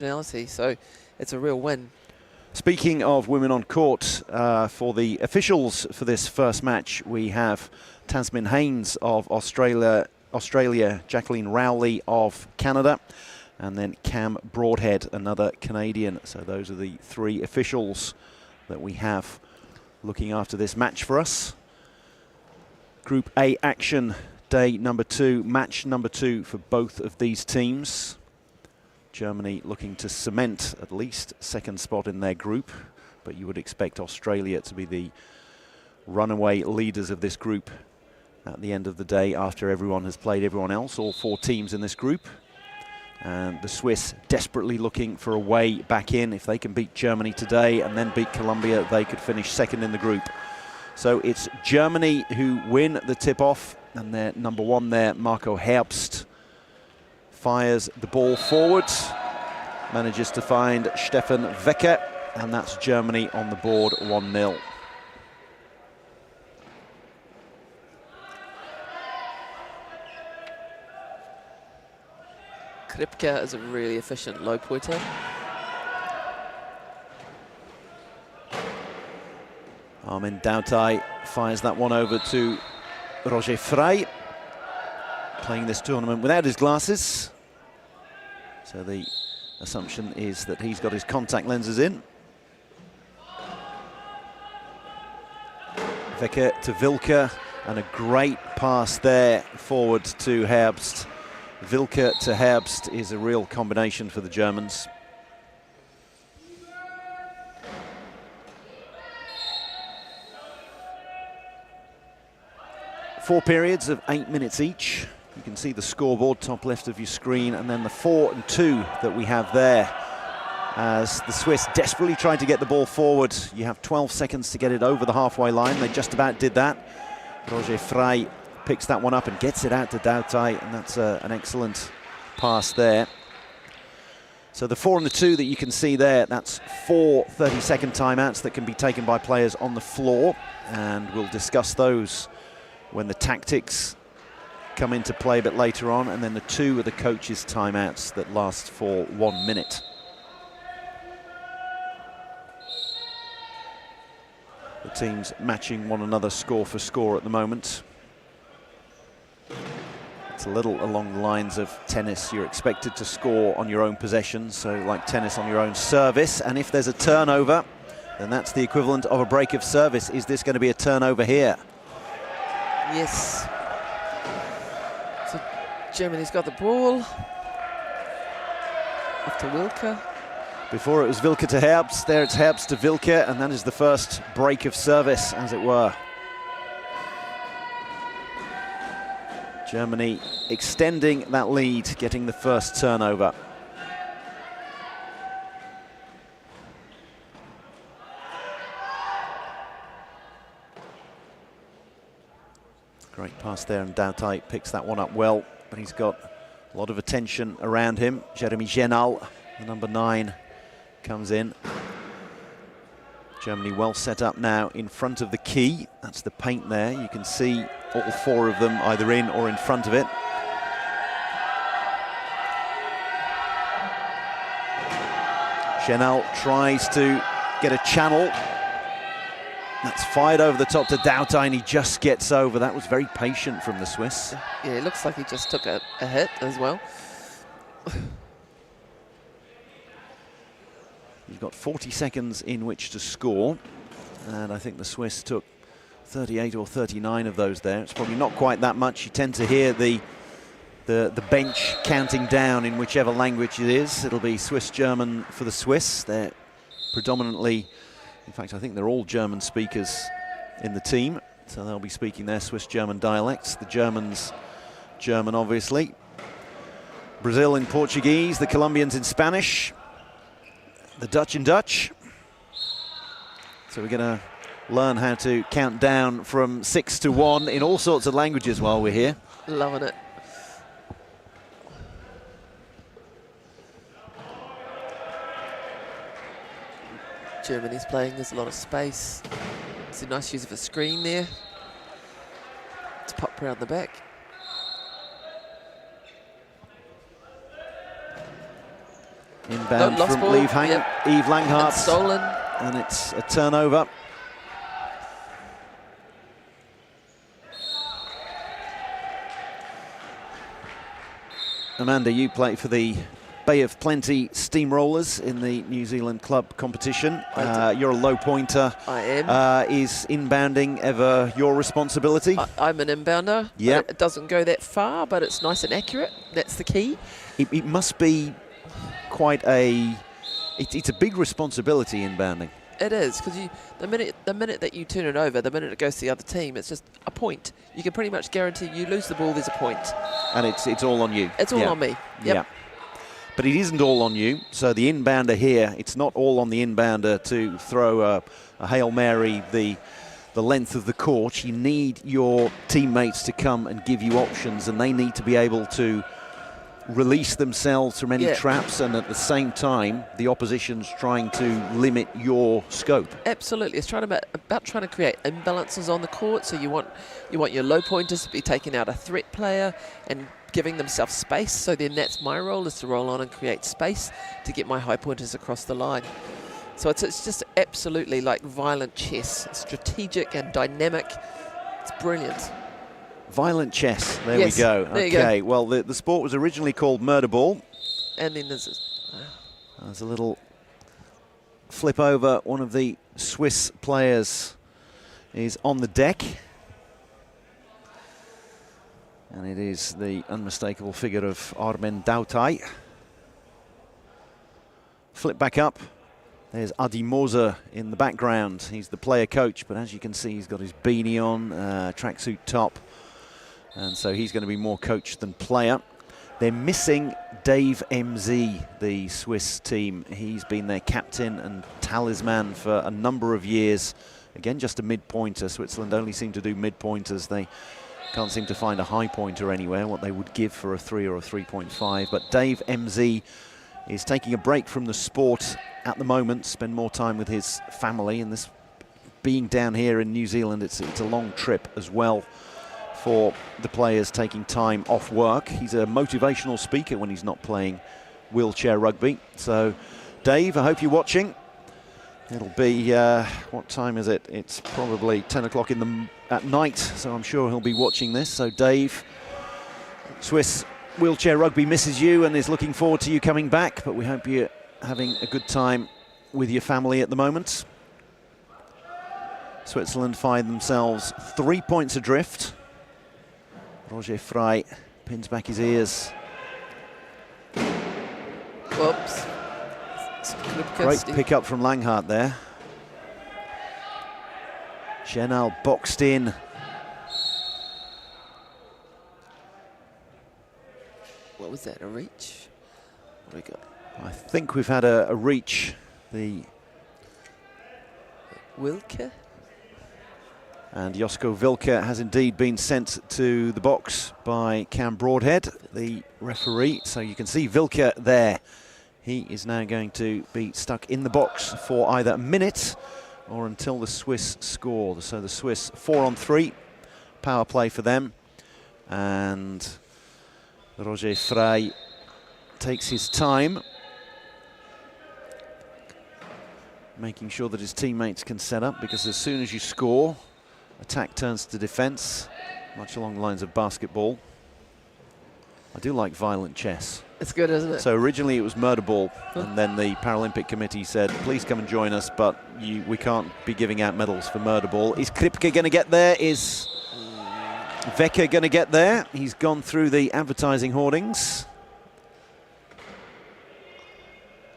personality, so it's a real win. Speaking of women on court, for the officials for this first match, we have Tasmin Haynes of Australia, Jacqueline Rowley of Canada, and then Cam Broadhead, another Canadian. So those are the three officials that we have looking after this match for us. Group A action, day number 2, match number 2 for both of these teams. Germany looking to cement at least second spot in their group, but you would expect Australia to be the runaway leaders of this group at the end of the day after everyone has played everyone else, all 4 teams in this group. And the Swiss desperately looking for a way back in. If they can beat Germany today and then beat Colombia, they could finish second in the group. So it's Germany who win the tip-off, and their number 1 there, Marco Herbst, fires the ball forward, manages to find Stefan Wecker, and that's Germany on the board 1-0. Kripke is a really efficient low pointer. Armin Dautai fires that one over to Roger Frey, playing this tournament without his glasses. So the assumption is that he's got his contact lenses in. Wecker to Wilke, and a great pass there forward to Herbst. Wilke to Herbst is a real combination for the Germans. Four periods of 8 minutes each. You can see the scoreboard top left of your screen, and then the 4 and 2 that we have there as the Swiss desperately trying to get the ball forward. You have 12 seconds to get it over the halfway line. They just about did that. Roger Frey picks that one up and gets it out to Dautai, and that's an excellent pass there. So the 4 and the 2 that you can see there, that's 4 30-second timeouts that can be taken by players on the floor, and we'll discuss those when the tactics come into play a bit later on, and then the 2 are the coaches' timeouts that last for 1 minute. The teams matching one another score for score at the moment. It's a little along the lines of tennis. You're expected to score on your own possession, so like tennis on your own service, and if there's a turnover, then that's the equivalent of a break of service. Is this going to be a turnover here? Yes. So Germany's got the ball. Off to Wilke. Before it was Wilke to Herbst, there it's Herbst to Wilke, and that is the first break of service, as it were. Germany extending that lead, getting the first turnover. Great pass there, and Dautai picks that one up well, but he's got a lot of attention around him. Jeremy Genal, the number 9, comes in. Germany well set up now in front of the key. That's the paint there. You can see all 4 of them either in or in front of it. Genal tries to get a channel. That's fired over the top to Dautai, and he just gets over. That was very patient from the Swiss. Yeah, it looks like he just took a hit as well. You've got 40 seconds in which to score, and I think the Swiss took 38 or 39 of those there. It's probably not quite that much. You tend to hear the bench counting down in whichever language it is. It'll be Swiss-German for the Swiss. They're predominantly, in fact, I think they're all German speakers in the team, so they'll be speaking their Swiss-German dialects. The Germans, German, obviously. Brazil in Portuguese, the Colombians in Spanish, the Dutch in Dutch. So we're going to learn how to count down from 6 to 1 in all sorts of languages while we're here. Loving it. Germany's playing, there's a lot of space. It's a nice use of a screen there to pop around the back. In Inbound lost from ball, Eve yep. Langhart. And stolen. And it's a turnover. Amanda, you play for the Bay of Plenty Steamrollers in the New Zealand club competition. You're a low pointer. I am. Is inbounding ever your responsibility? I'm an inbounder. Yeah. It doesn't go that far, but it's nice and accurate. That's the key. It must be quite a... It's a big responsibility, inbounding. It is, because the minute that you turn it over, the minute it goes to the other team, it's just a point. You can pretty much guarantee you lose the ball, there's a point. And it's all on you. It's all on me. Yep. Yeah. But it isn't all on you. So the inbounder here, it's not all on the inbounder to throw a Hail Mary the length of the court. You need your teammates to come and give you options, and they need to be able to release themselves from any traps, and at the same time the opposition's trying to limit your scope. Absolutely, it's about trying to create imbalances on the court. So you want your low pointers to be taking out a threat player and giving themselves space. So then that's my role, is to roll on and create space to get my high pointers across the line. So it's just absolutely like violent chess, strategic and dynamic. It's brilliant. Violent chess, there yes, we go. There okay, you go. Well, the sport was originally called murder ball. And then there's a little flip over. One of the Swiss players is on the deck. And it is the unmistakable figure of Armen Dautai. Flip back up. There's Adi Moser in the background. He's the player coach, but as you can see, he's got his beanie on, tracksuit top. And so he's going to be more coach than player. They're missing Dave MZ, the Swiss team. He's been their captain and talisman for a number of years. Again, just a mid-pointer. Switzerland only seem to do mid-pointers. They can't seem to find a high pointer anywhere, what they would give for a 3 or a 3.5. But Dave MZ is taking a break from the sport at the moment, spend more time with his family. And this being down here in New Zealand, it's a long trip as well for the players taking time off work. He's a motivational speaker when he's not playing wheelchair rugby. So, Dave, I hope you're watching. It'll be, what time is it? It's probably 10 o'clock at night, so I'm sure he'll be watching this. So, Dave, Swiss wheelchair rugby misses you and is looking forward to you coming back, but we hope you're having a good time with your family at the moment. Switzerland find themselves 3 points adrift. Roger Frey pins back his ears. Whoops. Great pick up from Langhart there. Chenal boxed in. What was that, a reach? What do we got? I think we've had a reach. The Wilke? And Josko Wilke has indeed been sent to the box by Cam Broadhead, the referee. So you can see Wilke there. He is now going to be stuck in the box for either a minute or until the Swiss score. So the Swiss 4-on-3, power play for them. And Roger Frey takes his time, making sure that his teammates can set up, because as soon as you score, attack turns to defence, much along the lines of basketball. I do like violent chess. It's good, isn't it? So originally it was murder ball, and then the Paralympic Committee said, please come and join us, but we can't be giving out medals for murder ball. Is Kripke going to get there? Is Wecker going to get there? He's gone through the advertising hoardings.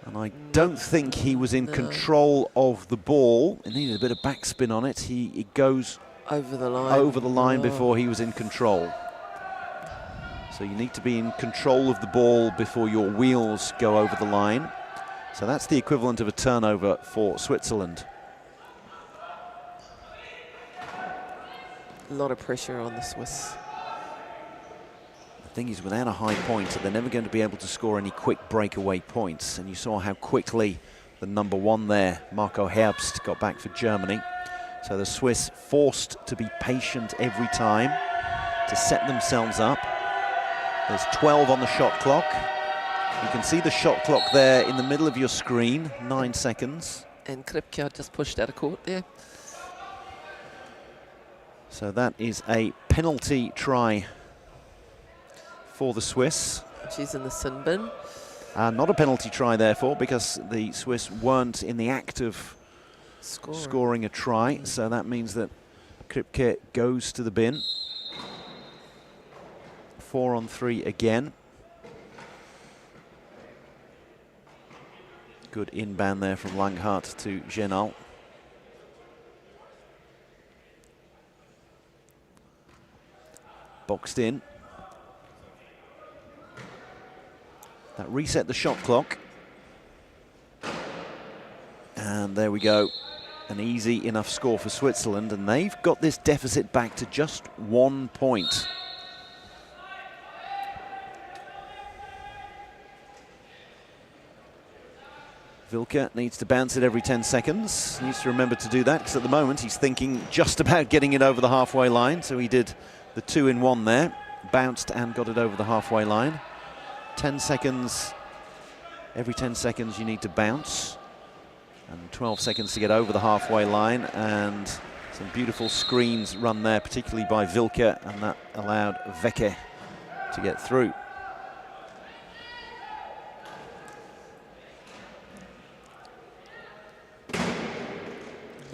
And I don't think he was in control of the ball. It needed a bit of backspin on it. He goes over the line before he was in control. So you need to be in control of the ball before your wheels go over the line. So that's the equivalent of a turnover for Switzerland. A lot of pressure on the Swiss. The thing is, without a high pointer, they're never going to be able to score any quick breakaway points. And you saw how quickly the number one there, Marco Herbst, got back for Germany. So the Swiss forced to be patient every time to set themselves up. There's 12 on the shot clock. You can see the shot clock there in the middle of your screen, 9 seconds. And Kripke just pushed out of court there. So that is a penalty try for the Swiss. She's in the sin bin. Not a penalty try, therefore, because the Swiss weren't in the act of scoring a try. So that means that Kripke goes to the bin. 4 on 3 again. Good inbound there from Langhart to Genal. Boxed in. That reset the shot clock. And there we go. An easy enough score for Switzerland, and they've got this deficit back to just 1 point. Wilke needs to bounce it every 10 seconds. Needs to remember to do that, because at the moment he's thinking just about getting it over the halfway line. So he did the 2-in-1 there. Bounced and got it over the halfway line. 10 seconds. Every 10 seconds you need to bounce. And 12 seconds to get over the halfway line. And some beautiful screens run there, particularly by Wilke. And that allowed Veke to get through.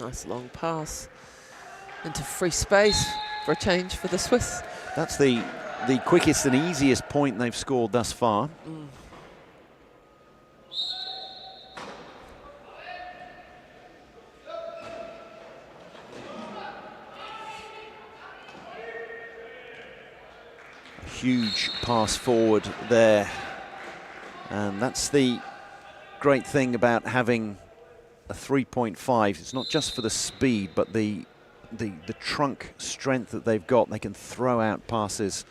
Nice long pass into free space for a change for the Swiss. That's the quickest and easiest point they've scored thus far. A huge pass forward there. And that's the great thing about having a 3.5. It's not just for the speed, but the trunk strength that they've got. They can throw out passes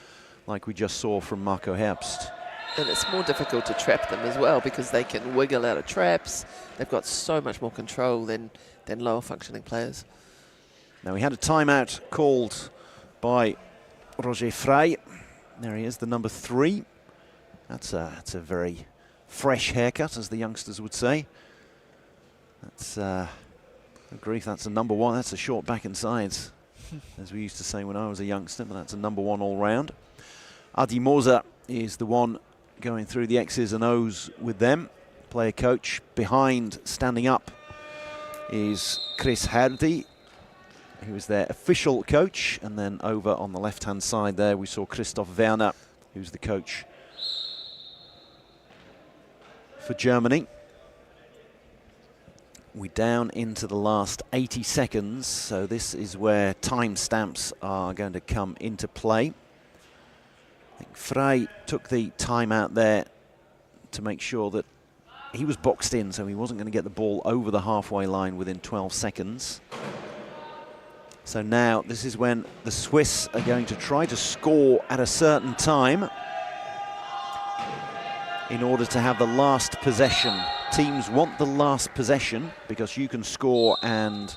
like we just saw from Marco Herbst. And it's more difficult to trap them as well, because they can wiggle out of traps. They've got so much more control than lower functioning players. Now we had a timeout called by Roger Frey. There he is, the number 3. That's a very fresh haircut, as the youngsters would say. That's grief, that's a number 1. That's a short back and sides, as we used to say when I was a youngster, but that's a number 1 all round. Adi Moser is the one going through the X's and O's with them. Player coach. Behind, standing up, is Chris Hardy, who is their official coach. And then over on the left-hand side there, we saw Christoph Werner, who's the coach for Germany. We're down into the last 80 seconds, so this is where timestamps are going to come into play. I think Frey took the time out there to make sure that he was boxed in, so he wasn't going to get the ball over the halfway line within 12 seconds. So now this is when the Swiss are going to try to score at a certain time in order to have the last possession. Teams want the last possession because you can score and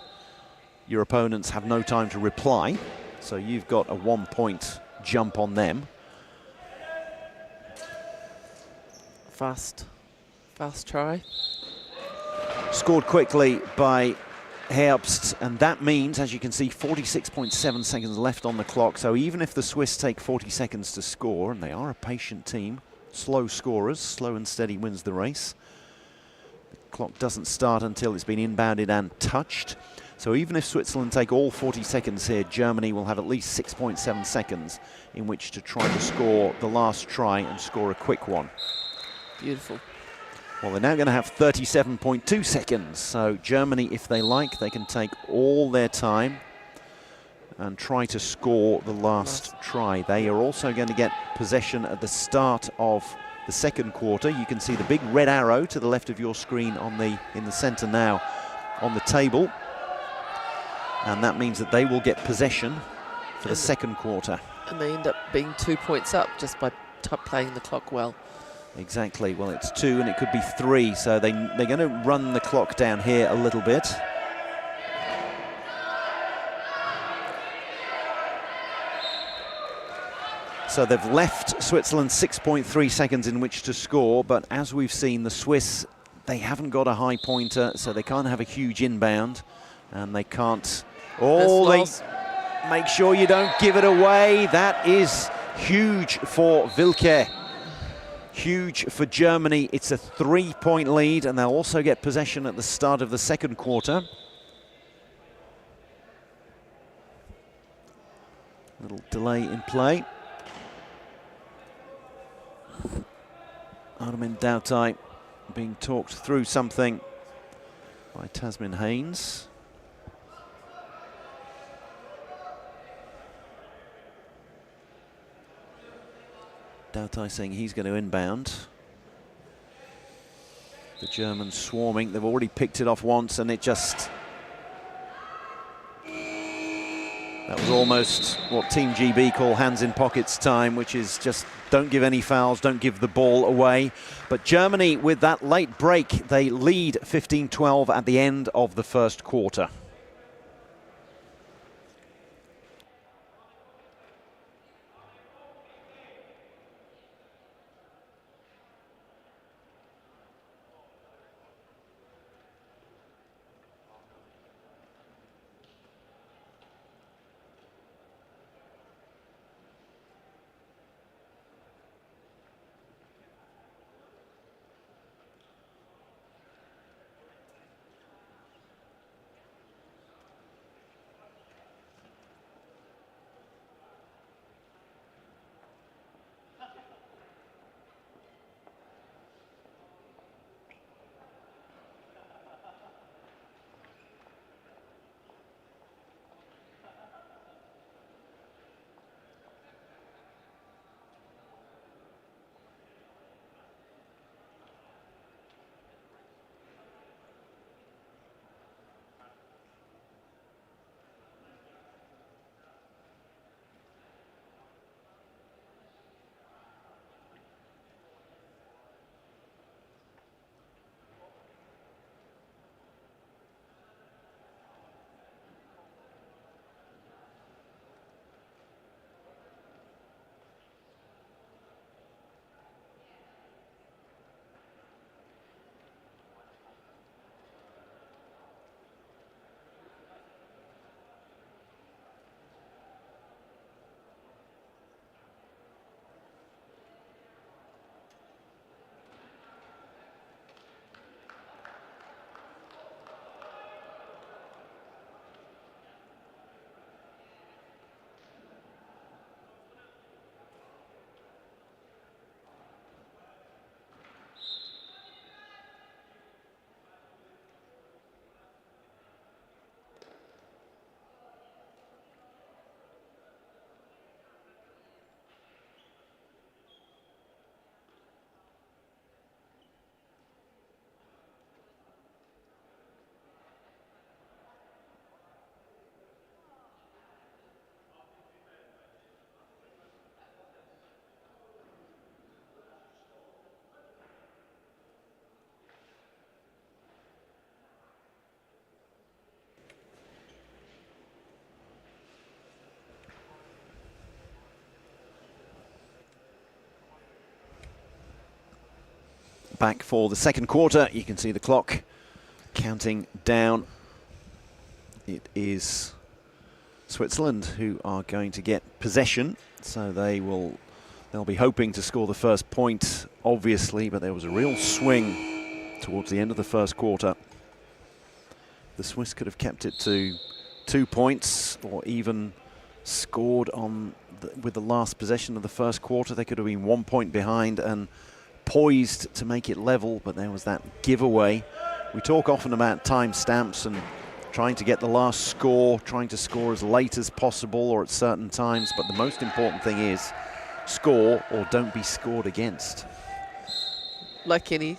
your opponents have no time to reply. So you've got a 1-point jump on them. Fast try. Scored quickly by Herbst, and that means, as you can see, 46.7 seconds left on the clock. So even if the Swiss take 40 seconds to score, and they are a patient team, slow scorers, slow and steady wins the race. The clock doesn't start until it's been inbounded and touched. So even if Switzerland take all 40 seconds here, Germany will have at least 6.7 seconds in which to try to score the last try and score a quick one. Beautiful. Well, they're now going to have 37.2 seconds. So Germany, if they like, they can take all their time and try to score the last try. They are also going to get possession at the start of the second quarter. You can see the big red arrow to the left of your screen in the center now on the table. And that means that they will get possession for the second quarter. And they end up being 2 points up just by playing the clock well. Exactly. Well, it's 2 and it could be 3. So they're going to run the clock down here a little bit. So they've left Switzerland 6.3 seconds in which to score, but as we've seen, the Swiss, they haven't got a high pointer, so they can't have a huge inbound, and they can't... Oh, they make sure you don't give it away. That is huge for Wilke. Huge for Germany. It's a 3-point lead, and they'll also get possession at the start of the second quarter. Little delay in play. Armin Dautai being talked through something by Tasmin Haynes. Dautai saying he's going to inbound. The Germans swarming. They've already picked it off once, and it just... That was almost what Team GB call hands in pockets time, which is just don't give any fouls, don't give the ball away. But Germany, with that late break, they lead 15-12 at the end of the first quarter. Back for the second quarter. You can see the clock counting down. It is Switzerland who are going to get possession, so they'll be hoping to score the first point, obviously, but there was a real swing towards the end of the first quarter. The Swiss could have kept it to 2 points or even scored on with the last possession of the first quarter. They could have been 1 point behind and poised to make it level, but there was that giveaway. We talk often about time stamps and trying to get the last score, trying to score as late as possible or at certain times, but the most important thing is score or don't be scored against. Like any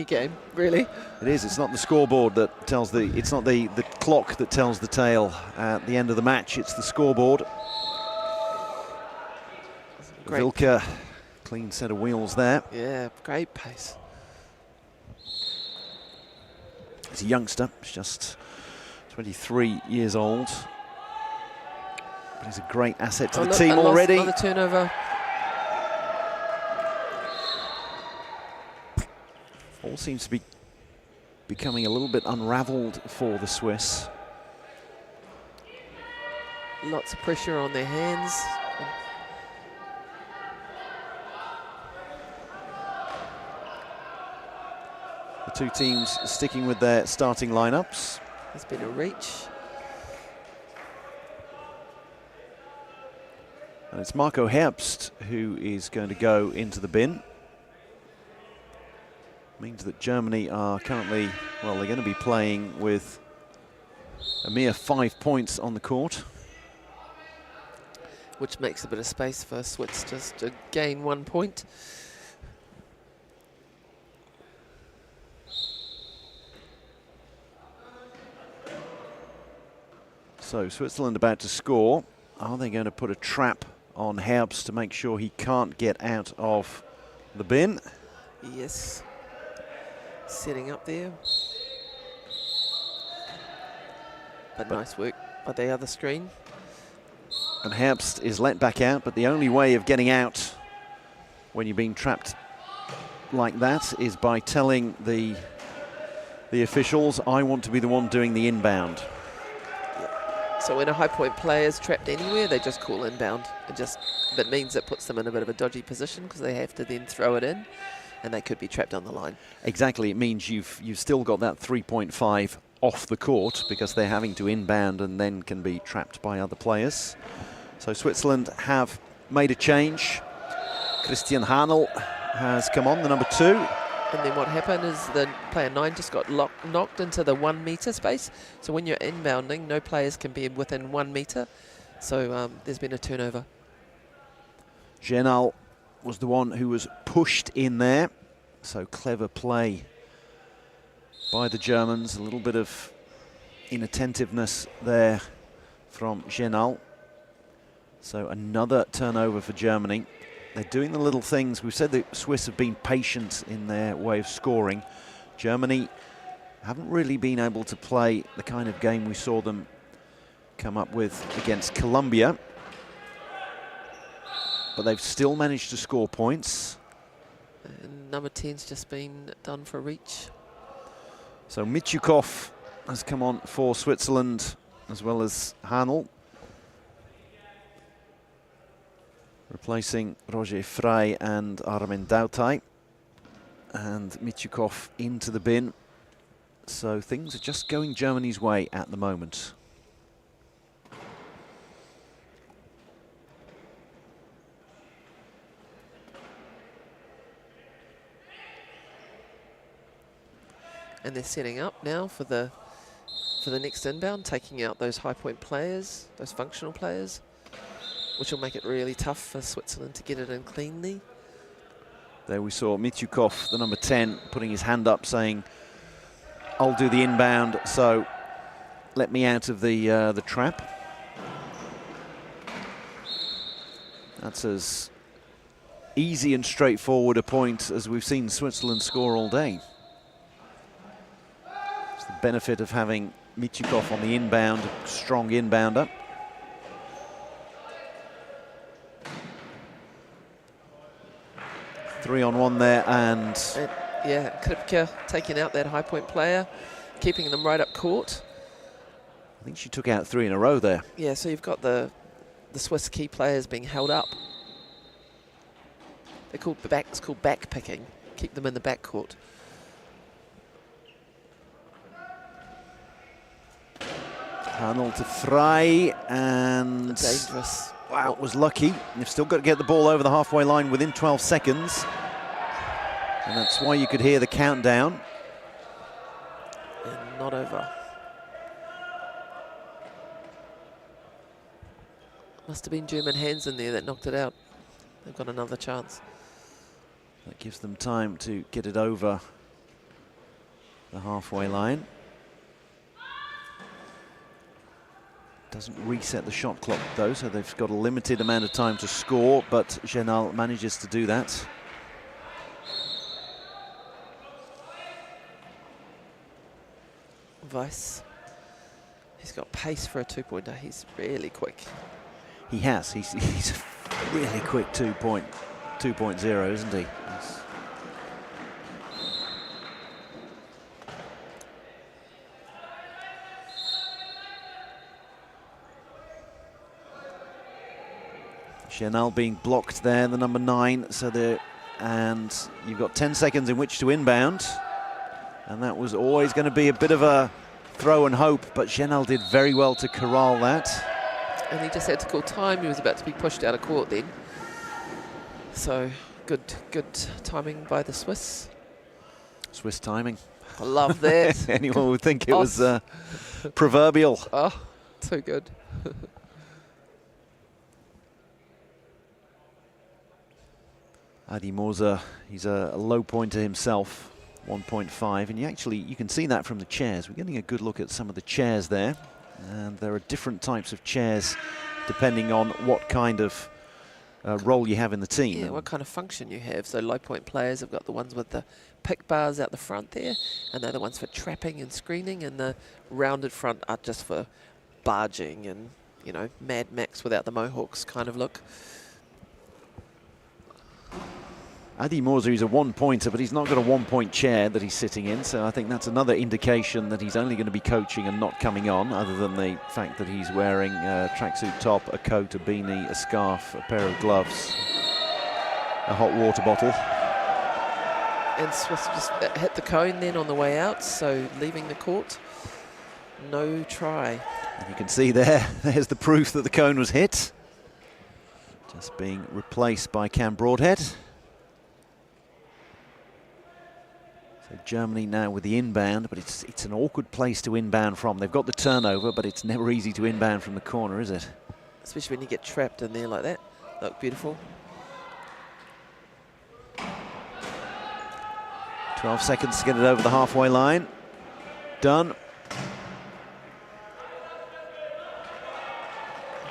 game, really. It is. It's not the scoreboard that tells it's not the clock that tells the tale at the end of the match. It's the scoreboard. Wilke, clean set of wheels there. Yeah, great pace. He's a youngster. He's just 23 years old. But he's a great asset to the team already. Another turnover. all seems to be becoming a little bit unravelled for the Swiss. Lots of pressure on their hands. The two teams sticking with their starting lineups. There's been a reach. And it's Marco Herbst who is going to go into the bin. Means that Germany are currently, well, they're going to be playing with a mere 5 points on the court. Which makes a bit of space for Swiss just to gain 1 point. So Switzerland about to score. Are they going to put a trap on Herbst to make sure he can't get out of the bin? Yes. Setting up there. But nice work by the other screen. And Herbst is let back out, but the only way of getting out when you're being trapped like that is by telling the officials, I want to be the one doing the inbound. So when a high point player is trapped anywhere, they just call inbound. That means it puts them in a bit of a dodgy position because they have to then throw it in, and they could be trapped on the line. Exactly, it means you've still got that 3.5 off the court because they're having to inbound and then can be trapped by other players. So Switzerland have made a change. Christian Hanel has come on, the number 2. And then what happened is the player 9 just got knocked into the 1 metre space. So when you're inbounding, no players can be within 1 metre. So there's been a turnover. Genal was the one who was pushed in there. So clever play by the Germans. A little bit of inattentiveness there from Genal. So another turnover for Germany. They're doing the little things. We've said the Swiss have been patient in their way of scoring. Germany haven't really been able to play the kind of game we saw them come up with against Colombia. But they've still managed to score points. And number 10's just been done for reach. So Michukov has come on for Switzerland, as well as Hanel, replacing Roger Frey and Armin Dautai. And Michukov into the bin. So things are just going Germany's way at the moment. And they're setting up now for the next inbound, taking out those high point players, those functional players, which will make it really tough for Switzerland to get it in cleanly. There we saw Michukov, the number 10, putting his hand up saying, I'll do the inbound, so let me out of the trap. That's as easy and straightforward a point as we've seen Switzerland score all day. It's the benefit of having Michukov on the inbound, strong inbounder. Three on one there, and yeah, Kripke taking out that high point player, keeping them right up court. I think she took out 3 in a row there. Yeah, so you've got the Swiss key players being held up. They're called it's called back picking. Keep them in the back court. Hanel to Frey, and Dangerous. wow, it was lucky. You've still got to get the ball over the halfway line within 12 seconds. And that's why you could hear the countdown. And not over. Must have been German hands in there that knocked it out. They've got another chance. That gives them time to get it over the halfway line. Doesn't reset the shot clock though, so they've got a limited amount of time to score, but Genal manages to do that. Weiss, he's got pace for a 2-pointer. He's really quick. He has. He's a really quick 2.0, isn't he? Chanel being blocked there, the number 9. And you've got 10 seconds in which to inbound. And that was always going to be a bit of a throw and hope, but Chanel did very well to corral that. And he just had to call time. He was about to be pushed out of court then. So good timing by the Swiss. Swiss timing. I love that. Anyone would think it was proverbial. Oh, too good. Adi Moser, he's a low pointer himself, 1.5, and you can see that from the chairs. We're getting a good look at some of the chairs there, and there are different types of chairs depending on what kind of role you have in the team. Yeah, what kind of function you have. So low point players have got the ones with the pick bars out the front there, and they're the ones for trapping and screening, and the rounded front are just for barging and, you know, Mad Max without the mohawks kind of look. Adi Moser is a one-pointer, but he's not got a one-point chair that he's sitting in, so I think that's another indication that he's only going to be coaching and not coming on, other than the fact that he's wearing a tracksuit top, a coat, a beanie, a scarf, a pair of gloves, a hot water bottle. And Swiss just hit the cone then on the way out, so leaving the court, no try. And you can see there's the proof that the cone was hit. Just being replaced by Cam Broadhead. So Germany now with the inbound, but it's an awkward place to inbound from. They've got the turnover, but it's never easy to inbound from the corner, is it? Especially when you get trapped in there like that. Look, beautiful. 12 seconds to get it over the halfway line. Done.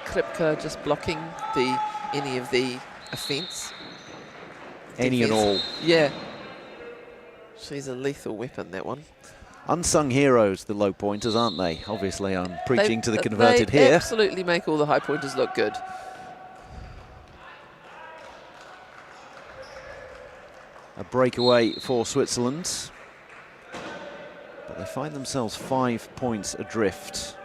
Kripke just blocking any of the offence. Any and all. Yeah. She's a lethal weapon, that one. Unsung heroes, the low pointers, aren't they? Obviously, I'm preaching to the converted here. They absolutely make all the high pointers look good. A breakaway for Switzerland. But they find themselves 5 points adrift.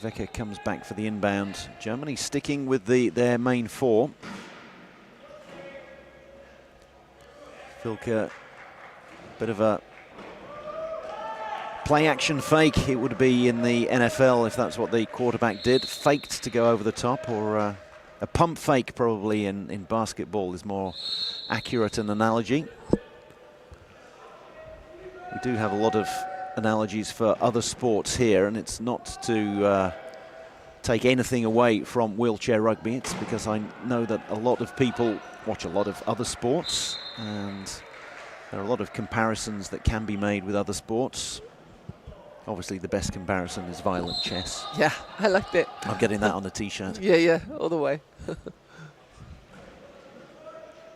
Wecker comes back for the inbound. Germany sticking with their main 4. Filke, bit of a play action fake. It would be in the NFL if that's what the quarterback did. Faked to go over the top, or a pump fake probably in basketball is more accurate an analogy. We do have a lot of analogies for other sports here, and it's not to take anything away from wheelchair rugby. It's because I know that a lot of people watch a lot of other sports, and there are a lot of comparisons that can be made with other sports. Obviously the best comparison is violent chess. Yeah, I like that. I'm getting that on a t-shirt. Yeah, all the way.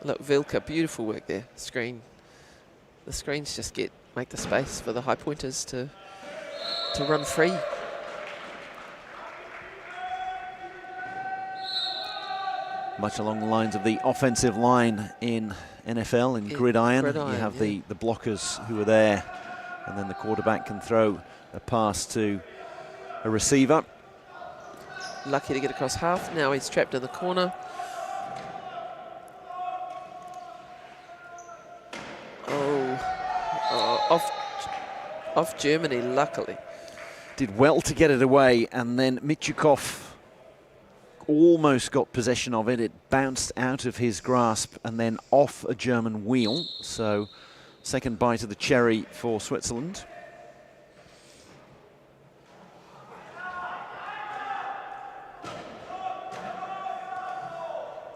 Look, Vilka, beautiful work there. Screen. The screens just make the space for the high pointers to run free. Much along the lines of the offensive line in NFL, in gridiron. You have the blockers who are there, and then the quarterback can throw a pass to a receiver. Lucky to get across half. Now he's trapped in the corner. Off Germany, luckily. Did well to get it away, and then Michukov almost got possession of it. It bounced out of his grasp and then off a German wheel. So second bite of the cherry for Switzerland.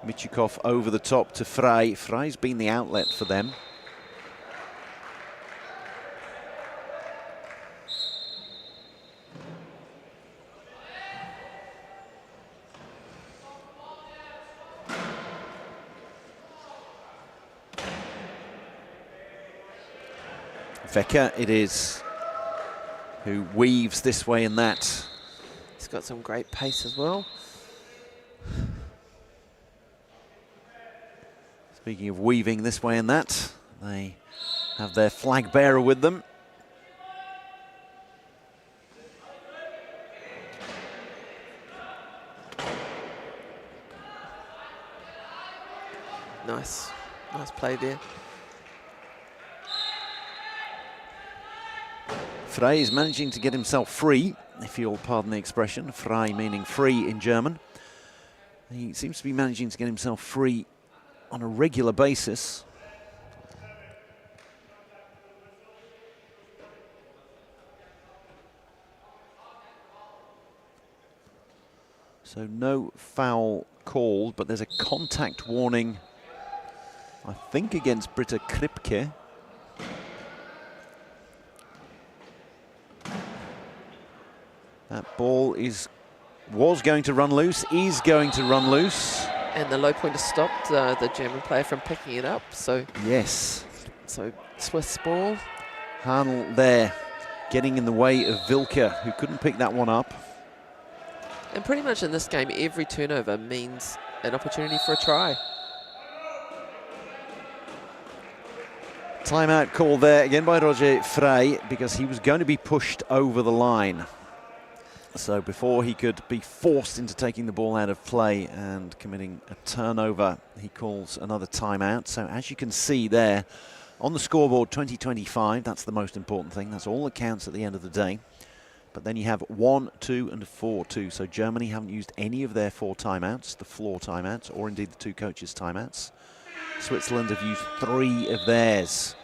Michukov over the top to Frey. Frey's been the outlet for them. Wecker it is, who weaves this way and that. He's got some great pace as well. Speaking of weaving this way and that, they have their flag bearer with them. Nice play there. Frey is managing to get himself free, if you'll pardon the expression. Frei meaning free in German. He seems to be managing to get himself free on a regular basis. So no foul called, but there's a contact warning, I think, against Britta Kripke. That ball was going to run loose, is going to run loose. And the low pointer stopped the German player from picking it up. So yes. So Swiss ball. Hanel there, getting in the way of Wilke, who couldn't pick that one up. And pretty much in this game, every turnover means an opportunity for a try. Timeout call there again by Roger Frey, because he was going to be pushed over the line. So before he could be forced into taking the ball out of play and committing a turnover, he calls another timeout. So as you can see there on the scoreboard, 20-25, that's the most important thing. That's all that counts at the end of the day. But then you have 1, 2 and 4, 2. So Germany haven't used any of their 4 timeouts, the floor timeouts, or indeed the 2 coaches' timeouts. Switzerland have used 3 of theirs.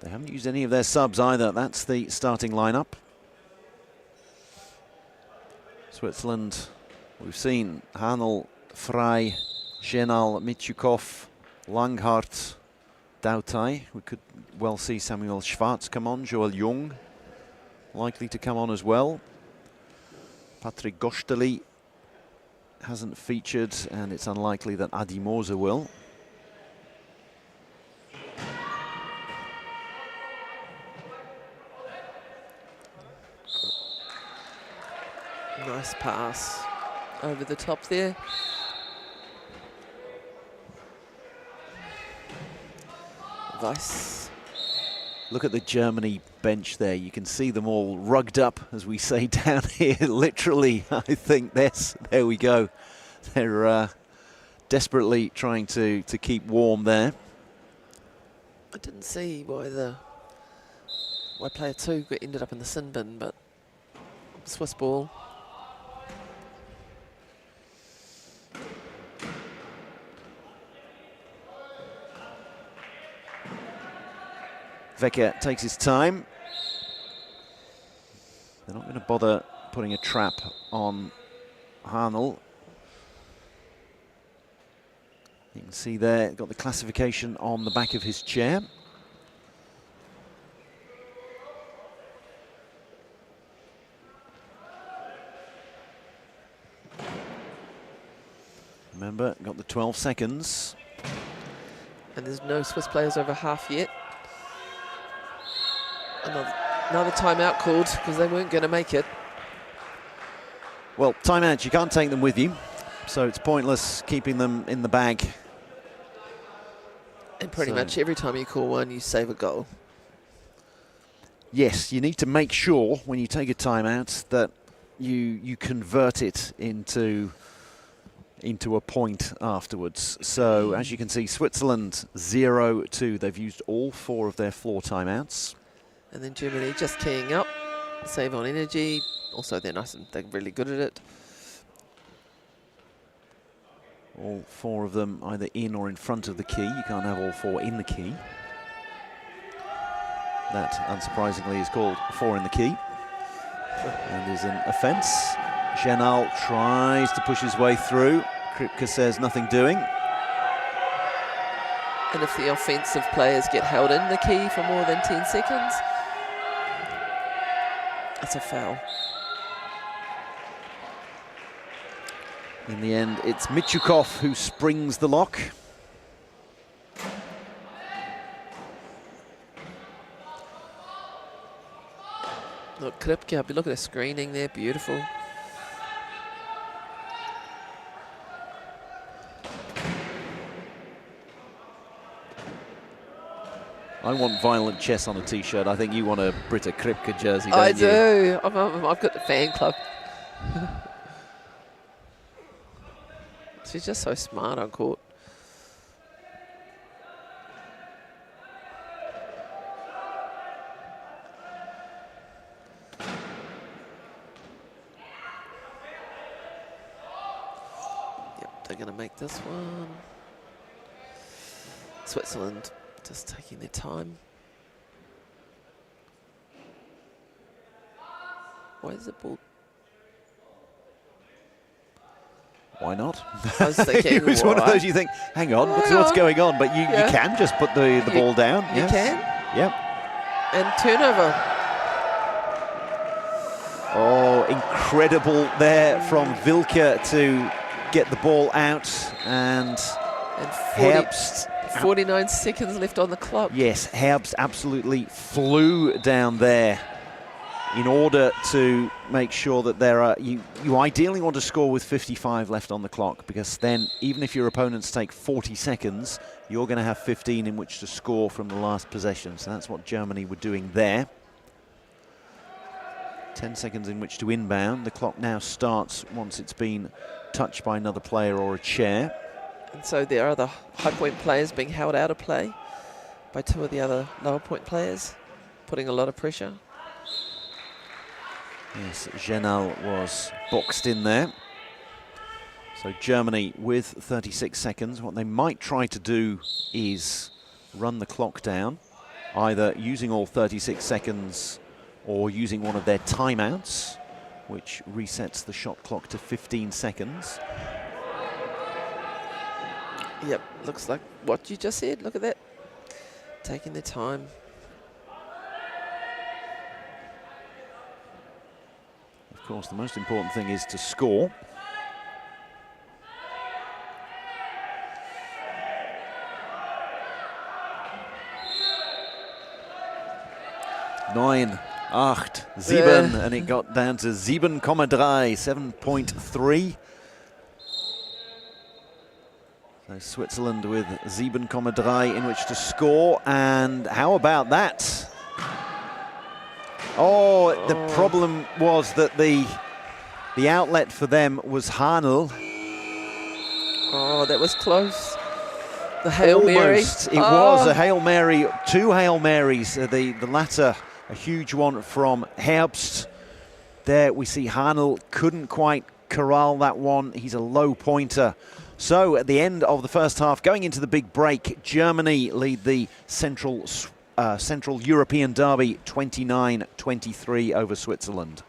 They haven't used any of their subs either. That's the starting lineup. Switzerland, we've seen Hanel, Frey, Genal, Michukov, Langhart, Dautai. We could well see Samuel Schwarz come on. Joel Jung likely to come on as well. Patrick Gosteli hasn't featured, and it's unlikely that Adi Moser will. Nice pass over the top there. Weiss. Look at the Germany bench there. You can see them all rugged up, as we say down here. Literally, I think there we go. They're desperately trying to keep warm there. I didn't see why player 2 ended up in the sin bin, but Swiss ball. Wecker takes his time. They're not going to bother putting a trap on Hanel. You can see there, got the classification on the back of his chair. Remember, got the 12 seconds. And there's no Swiss players over half yet. Another timeout called because they weren't going to make it. Well, timeouts, you can't take them with you, so it's pointless keeping them in the bag. And pretty much every time you call one, you save a goal. Yes, you need to make sure when you take a timeout that you convert it into a point afterwards. So as you can see, Switzerland 0-2. They've used all 4 of their floor timeouts. And then Germany just keying up, save on energy. Also, they're really good at it. All 4 of them either in or in front of the key. You can't have all 4 in the key. That, unsurprisingly, is called 4 in the key. And is an offence. Genal tries to push his way through. Kripke says nothing doing. And if the offensive players get held in the key for more than 10 seconds, it's a foul. In the end, it's Michukov who springs the lock. Look, Kripke, look at the screening there, beautiful. I want violent chess on a T-shirt. I think you want a Britta Kripke jersey, don't I you? do. I've got the fan club. She's just so smart on court. Yep, they're going to make this one. Switzerland just taking their time. Why is the ball? Why not? I was thinking, it was one of those you think, hang on, what's going on? But you can just put the ball down. You can. Yep. And turnover. Oh, incredible there from Wilke to get the ball out, and 49 seconds left on the clock. Yes, Herbst absolutely flew down there in order to make sure that there are, you ideally want to score with 55 left on the clock, because then even if your opponents take 40 seconds, you're going to have 15 in which to score from the last possession. So that's what Germany were doing there. 10 seconds in which to inbound. The clock now starts once it's been touched by another player or a chair. And so there are the high point players being held out of play by two of the other lower point players, putting a lot of pressure. Yes, Genal was boxed in there. So Germany with 36 seconds. What they might try to do is run the clock down, either using all 36 seconds or using one of their timeouts, which resets the shot clock to 15 seconds. Yep, looks like what you just said. Look at that. Taking their time. Of course, the most important thing is to score. Nine, acht, sieben, and it got down to 7,3, 7.3. So Switzerland with 7,3 in which to score, and how about that? Oh, the problem was that the outlet for them was Hanel. Oh, that was close. The Hail Mary. It was a Hail Mary, two Hail Marys. The latter, a huge one from Herbst. There we see Hanel couldn't quite corral that one. He's a low pointer. So at the end of the first half, going into the big break, Germany lead the Central European derby 29-23 over Switzerland.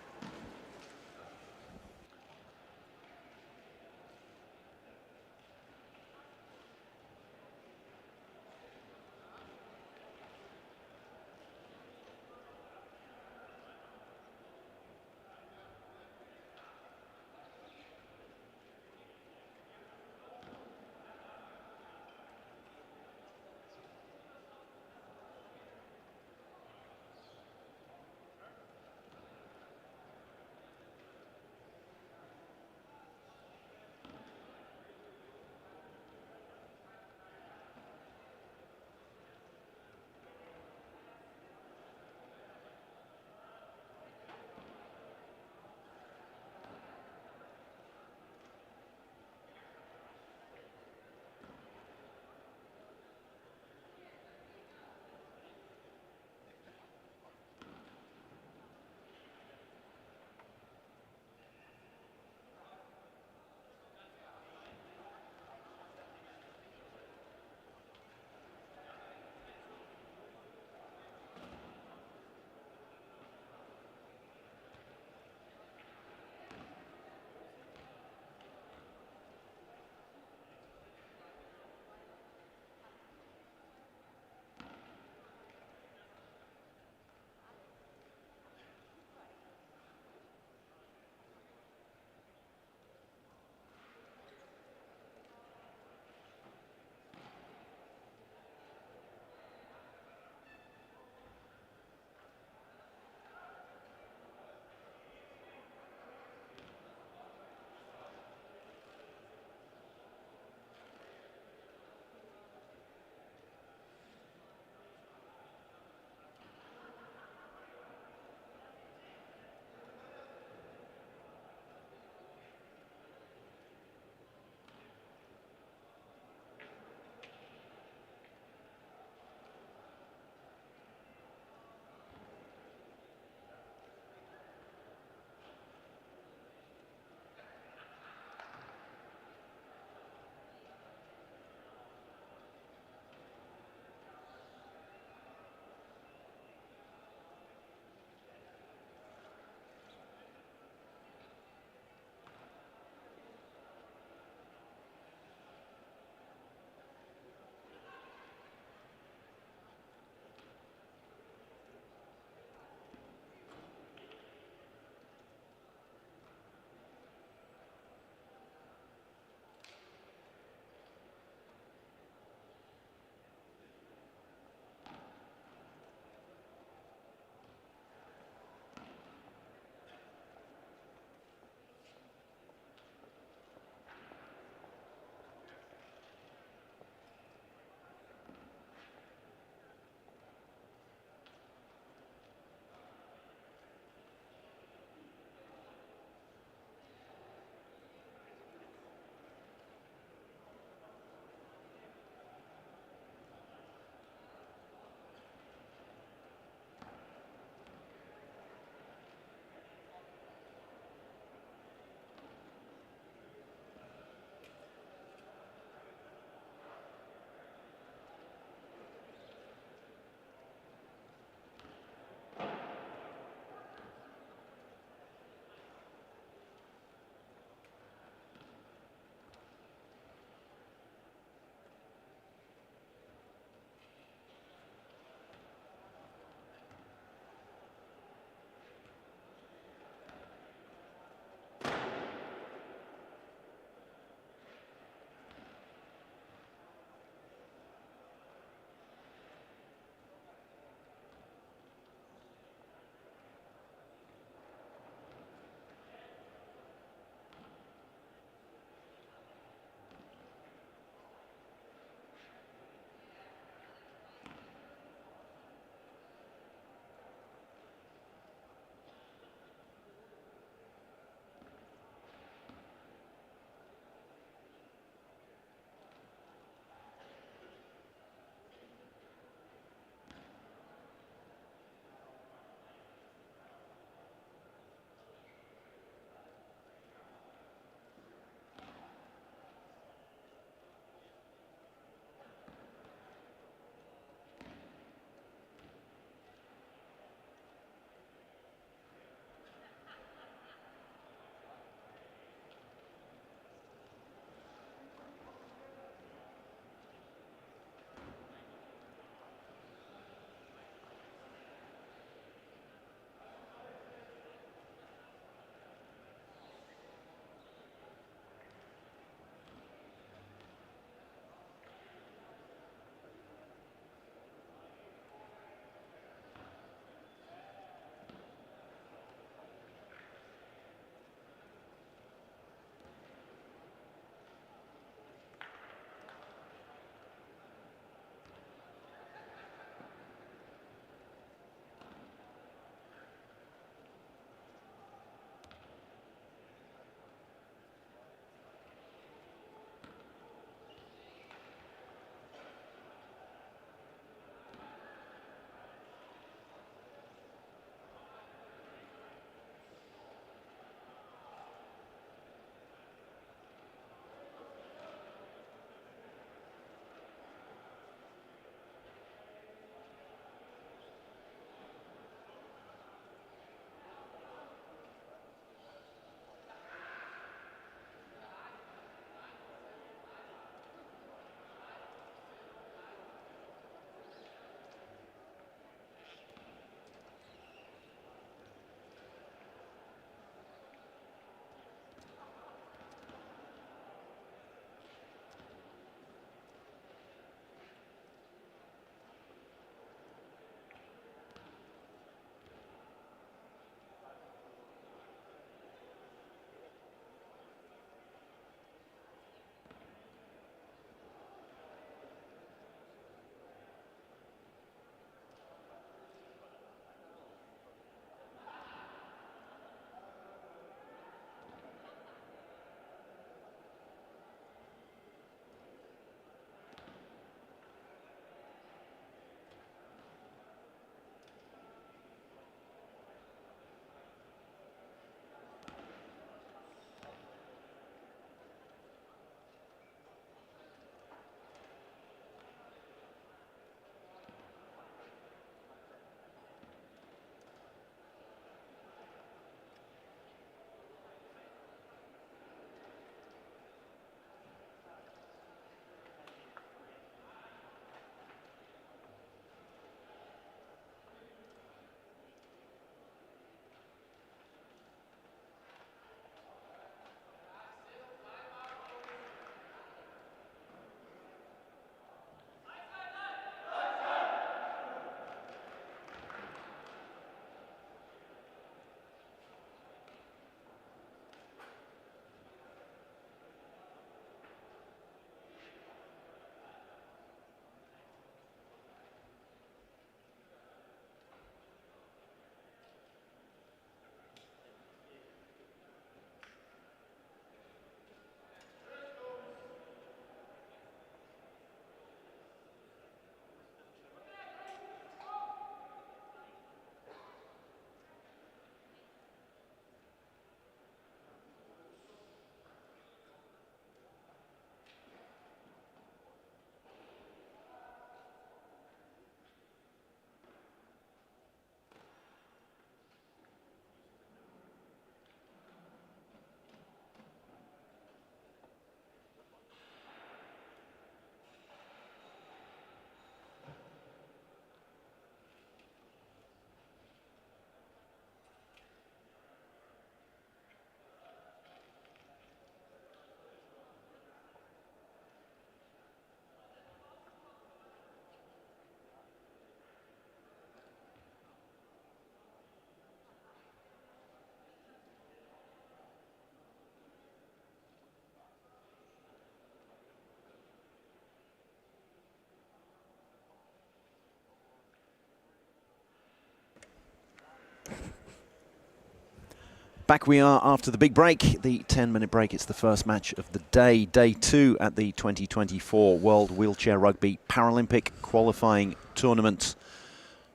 back we are after the big break, the 10-minute break. It's the first match of the day, day 2 at the 2024 World Wheelchair Rugby Paralympic Qualifying Tournament.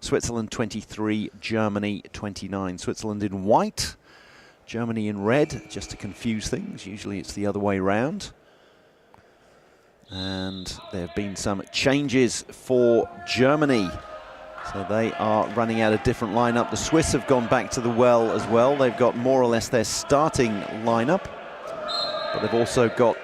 Switzerland 23, Germany 29. Switzerland in white, Germany in red, just to confuse things. Usually it's the other way round. And there have been some changes for Germany. So they are running out a different lineup. The Swiss have gone back to the well as well. They've got more or less their starting lineup. But they've also got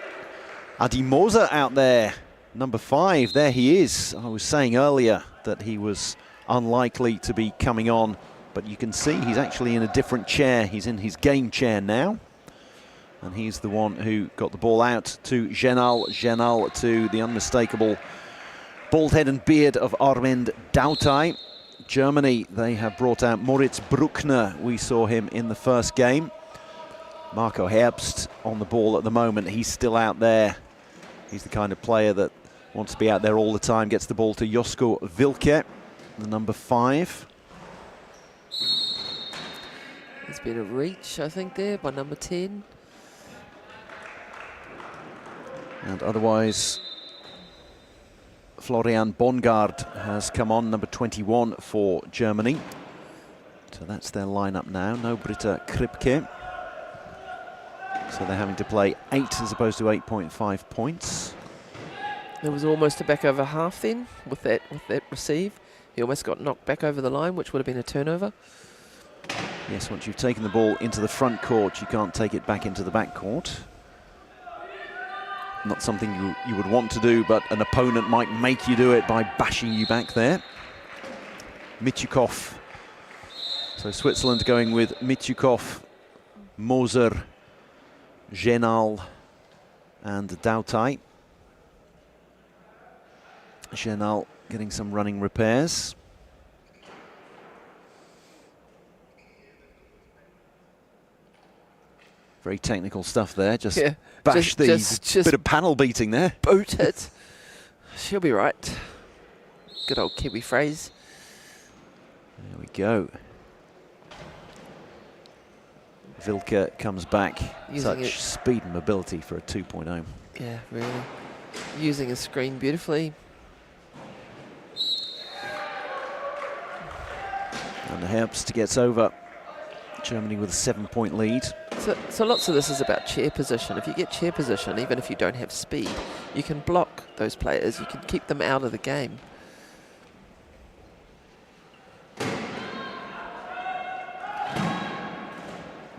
Adi Moser out there, number 5. There he is. I was saying earlier that he was unlikely to be coming on, but you can see he's actually in a different chair. He's in his game chair now. And he's the one who got the ball out to Genal. Genal to the unmistakable bald head and beard of Armand Dautai. Germany, they have brought out Moritz Bruckner. We saw him in the first game. Marco Herbst on the ball at the moment. He's still out there. He's the kind of player that wants to be out there all the time. Gets the ball to Josko Wilke, the number 5. There's been a reach, I think, there by number 10. And otherwise, Florian Bongard has come on, number 21 for Germany. So that's their lineup now. No Britta Kripke. So they're having to play 8 as opposed to 8.5 points. There was almost a back over half then with that receive. He almost got knocked back over the line, which would have been a turnover. Yes, once you've taken the ball into the front court, you can't take it back into the back court. Not something you would want to do, but an opponent might make you do it by bashing you back there. Michukov. So Switzerland going with Michukov, Moser, Genal and Dautai. Genal getting some running repairs. Very technical stuff there. Just bash just bit of panel beating there. Boot it. She'll be right. Good old Kiwi phrase. There we go. Wilke comes back. Such speed and mobility for a 2.0. Yeah, really. Using a screen beautifully. And the Herbst gets over. Germany with a 7-point lead. So lots of this is about chair position. If you get chair position, even if you don't have speed, you can block those players. You can keep them out of the game.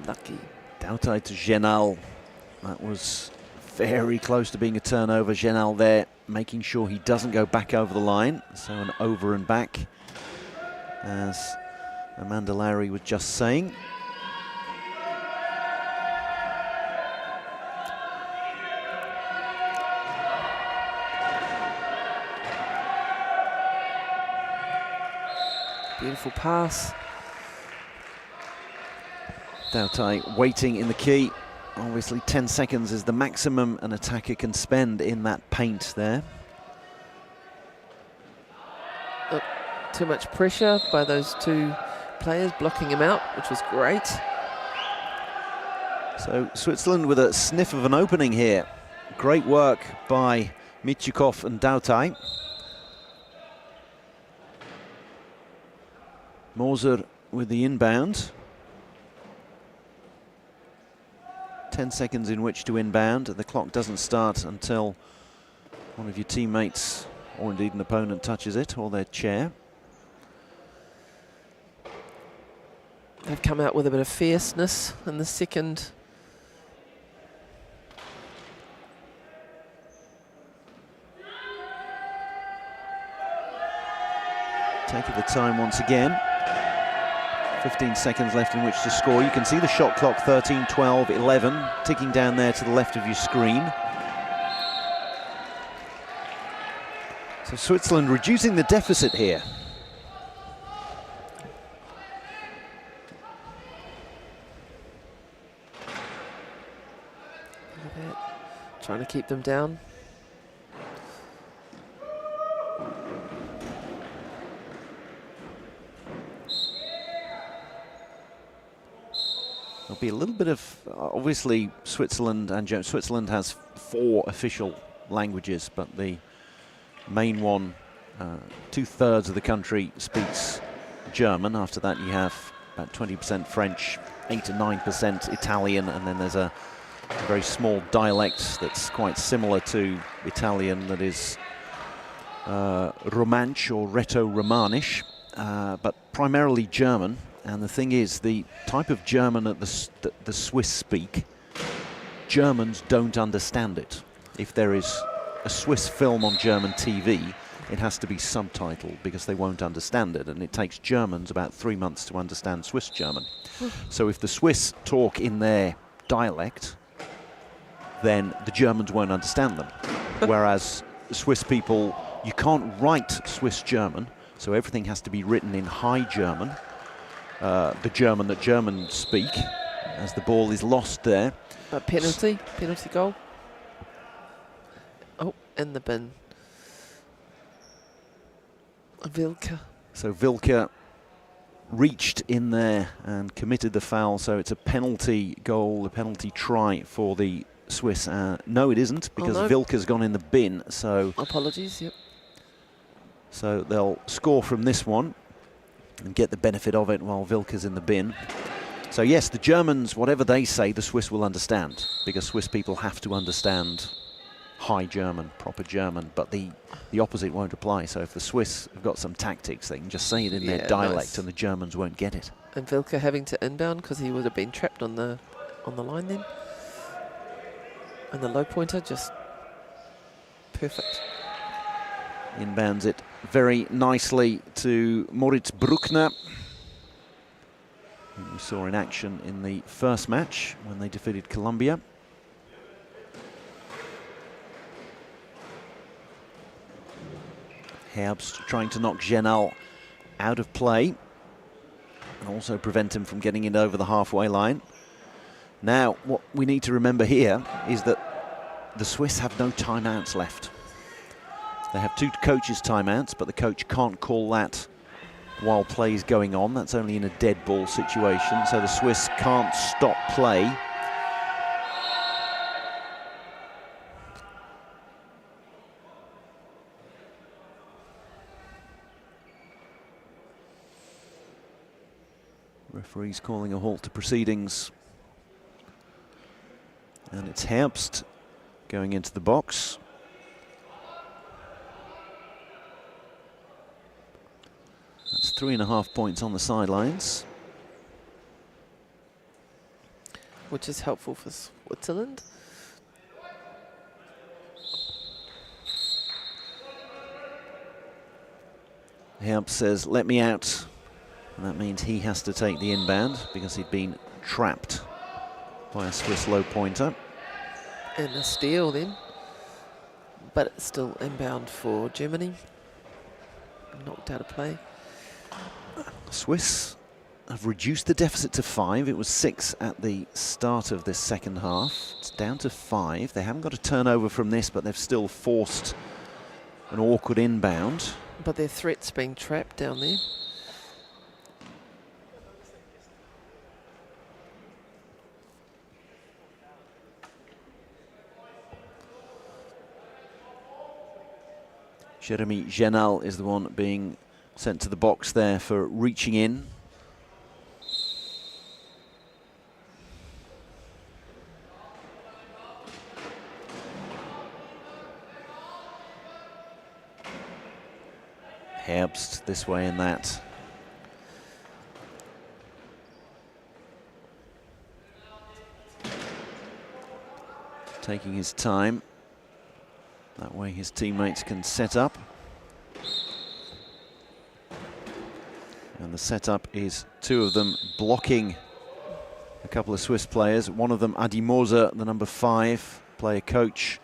Lucky. Dautai to Genal. That was very close to being a turnover. Genal there, making sure he doesn't go back over the line. So an over and back, as Amanda Lowry was just saying. Beautiful pass. Dautai waiting in the key. Obviously 10 seconds is the maximum an attacker can spend in that paint there. Too much pressure by those two players blocking him out, which was great. So Switzerland with a sniff of an opening here. Great work by Michukov and Dautai. Moser with the inbound. 10 seconds in which to inbound. The clock doesn't start until one of your teammates, or indeed an opponent, touches it, or their chair. They've come out with a bit of fierceness in the second. Taking the time once again. 15 seconds left in which to score. You can see the shot clock, 13, 12, 11, ticking down there to the left of your screen. So Switzerland reducing the deficit here. Look at that. Trying to keep them down. There'll be a little bit of, obviously, Switzerland and Switzerland has 4 official languages, but the main one, 2/3 of the country speaks German. After that, you have about 20% French, 8 to 9% Italian, and then there's a very small dialect that's quite similar to Italian, that is Romansh or Reto-Romanish, but primarily German. And the thing is, the type of German that the Swiss speak, Germans don't understand it. If there is a Swiss film on German TV, it has to be subtitled because they won't understand it, and it takes Germans about 3 months to understand Swiss German. So if the Swiss talk in their dialect, then the Germans won't understand them. Whereas Swiss people, you can't write Swiss German, so everything has to be written in High German, the German that Germans speak, as the ball is lost there. A penalty goal. Oh, in the bin. Wilke. So Wilke reached in there and committed the foul, so it's a penalty goal, a penalty try for the Swiss. No, it isn't, because Wilke's gone in the bin. So apologies, yep. So they'll score from this one and get the benefit of it while Wilke's in the bin. So yes, the Germans, whatever they say, the Swiss will understand, because Swiss people have to understand High German, proper German, but the opposite won't apply. So if the Swiss have got some tactics, they can just say it in their dialect, and the Germans won't get it. And Wilke having to inbound because he would have been trapped on the line then. And the low pointer just perfect. Inbounds it very nicely to Moritz Bruckner, who we saw in action in the first match when they defeated Colombia. Herbst trying to knock Genal out of play and also prevent him from getting it over the halfway line. Now, what we need to remember here is that the Swiss have no timeouts left. They have 2 coaches' timeouts, but the coach can't call that while play is going on. That's only in a dead ball situation, so the Swiss can't stop play. Referee's calling a halt to proceedings. And it's Herbst going into the box. That's 3.5 points on the sidelines. Which is helpful for Switzerland. Herbst says, let me out. And that means he has to take the inbound because he'd been trapped by a Swiss low pointer. And a steal then. But it's still inbound for Germany. Knocked out of play. Swiss have reduced the deficit to 5. It was 6 at the start of this second half. It's down to 5. They haven't got a turnover from this, but they've still forced an awkward inbound. But their threat's being trapped down there. Jeremy Genal is the one being sent to the box there for reaching in. Herbst this way and that. Taking his time. That way his teammates can set up. And the setup is 2 of them blocking a couple of Swiss players. One of them, Adi Moser, the number 5 player coach,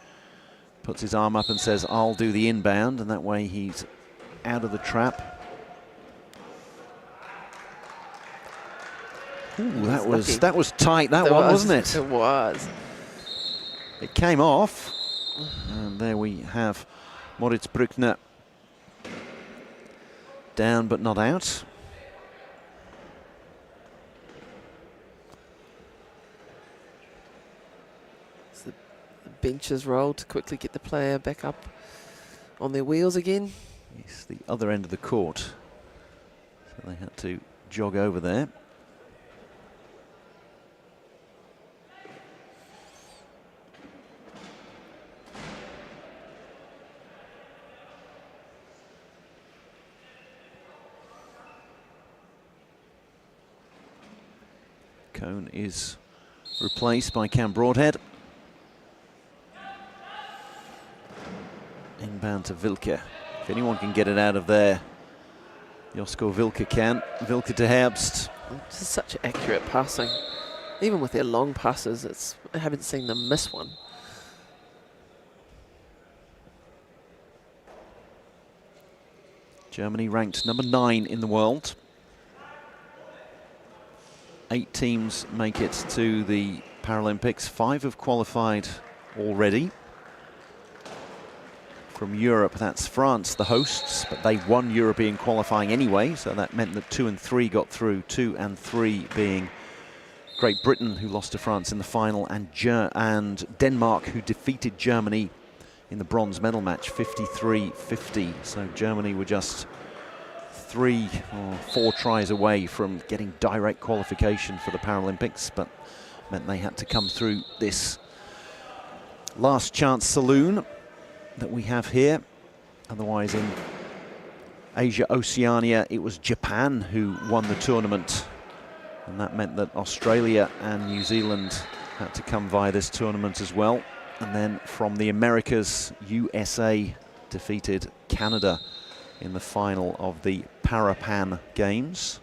puts his arm up and says, I'll do the inbound, and that way he's out of the trap. Ooh, that was tight, that one, wasn't it? It was. It came off. And there we have Moritz Bruckner down but not out. benches roll to quickly get the player back up on their wheels again. It's the other end of the court, so they had to jog over there. Cone is replaced by Cam Broadhead. Inbound to Wilke. If anyone can get it out of there, Josko Wilke can. Wilke to Herbst. This is such accurate passing. Even with their long passes, I haven't seen them miss one. Germany ranked number 9 in the world. 8 teams make it to the Paralympics. 5 have qualified already. From Europe, that's France, the hosts, but they won European qualifying anyway, so that meant that 2 and 3 got through, 2 and 3 being Great Britain, who lost to France in the final, and Denmark, who defeated Germany in the bronze medal match, 53-50. So Germany were just 3 or 4 tries away from getting direct qualification for the Paralympics, but meant they had to come through this last chance saloon that we have here. Otherwise, in Asia Oceania, it was Japan who won the tournament, and that meant that Australia and New Zealand had to come via this tournament as well. And then from the Americas, USA defeated Canada in the final of the Parapan Games.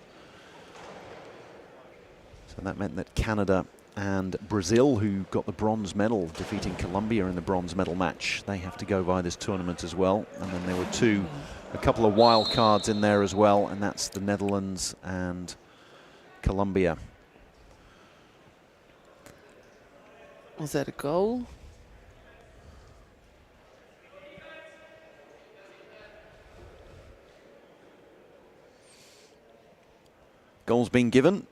So that meant that Canada and Brazil, who got the bronze medal, defeating Colombia in the bronze medal match, they have to go via this tournament as well. And then there were a couple of wild cards in there as well, and that's the Netherlands and Colombia. Was that a goal? Goals being given.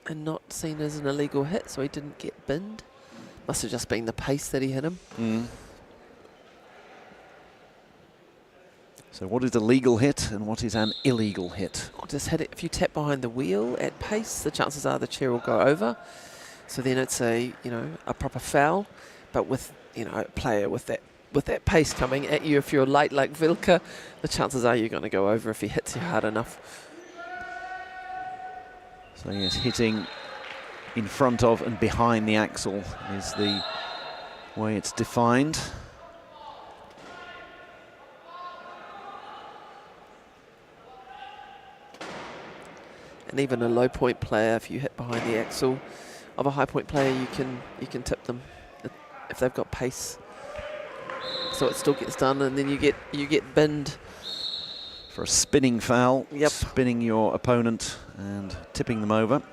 And not seen as an illegal hit, so he didn't get binned. Must have just been the pace that he hit him. So what is a legal hit and what is an illegal hit? Or just hit it. If you tap behind the wheel at pace, the chances are the chair will go over. So then it's a proper foul. But with a player with that pace coming at you, if you're late like Wilke, the chances are you're going to go over if he hits you hard enough. So yes, hitting in front of and behind the axle is the way it's defined. And even a low point player, if you hit behind the axle of a high point player, you can tip them if they've got pace. So it still gets done, and then you get binned. For a spinning foul, yep. Spinning your opponent and tipping them over.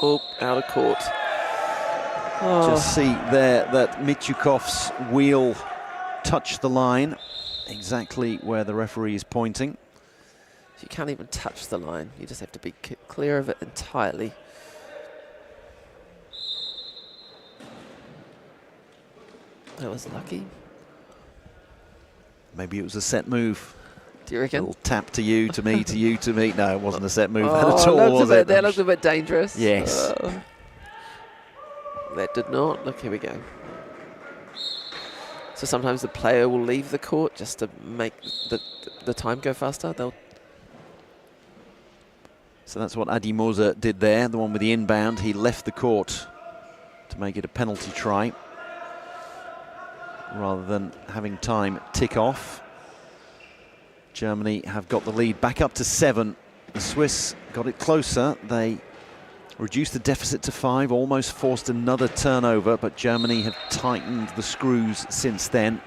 Oh, out of court. Oh. Just see there that Michukov's wheel touched the line, exactly where the referee is pointing. You can't even touch the line. You just have to be clear of it entirely. That was lucky. Maybe it was a set move. Do you reckon? A little tap to you, to me, to you, to me. No, it wasn't a set move at Oh, all, was it? that looked a bit dangerous. Yes. That did not. Look, here we go. So sometimes the player will leave the court just to make the time go faster. So that's what Adi Moser did there, the one with the inbound. He left the court to make it a penalty try, rather than having time tick off. Germany have got the lead back up to 7. The Swiss got it closer. They reduced the deficit to 5, almost forced another turnover, but Germany have tightened the screws since then.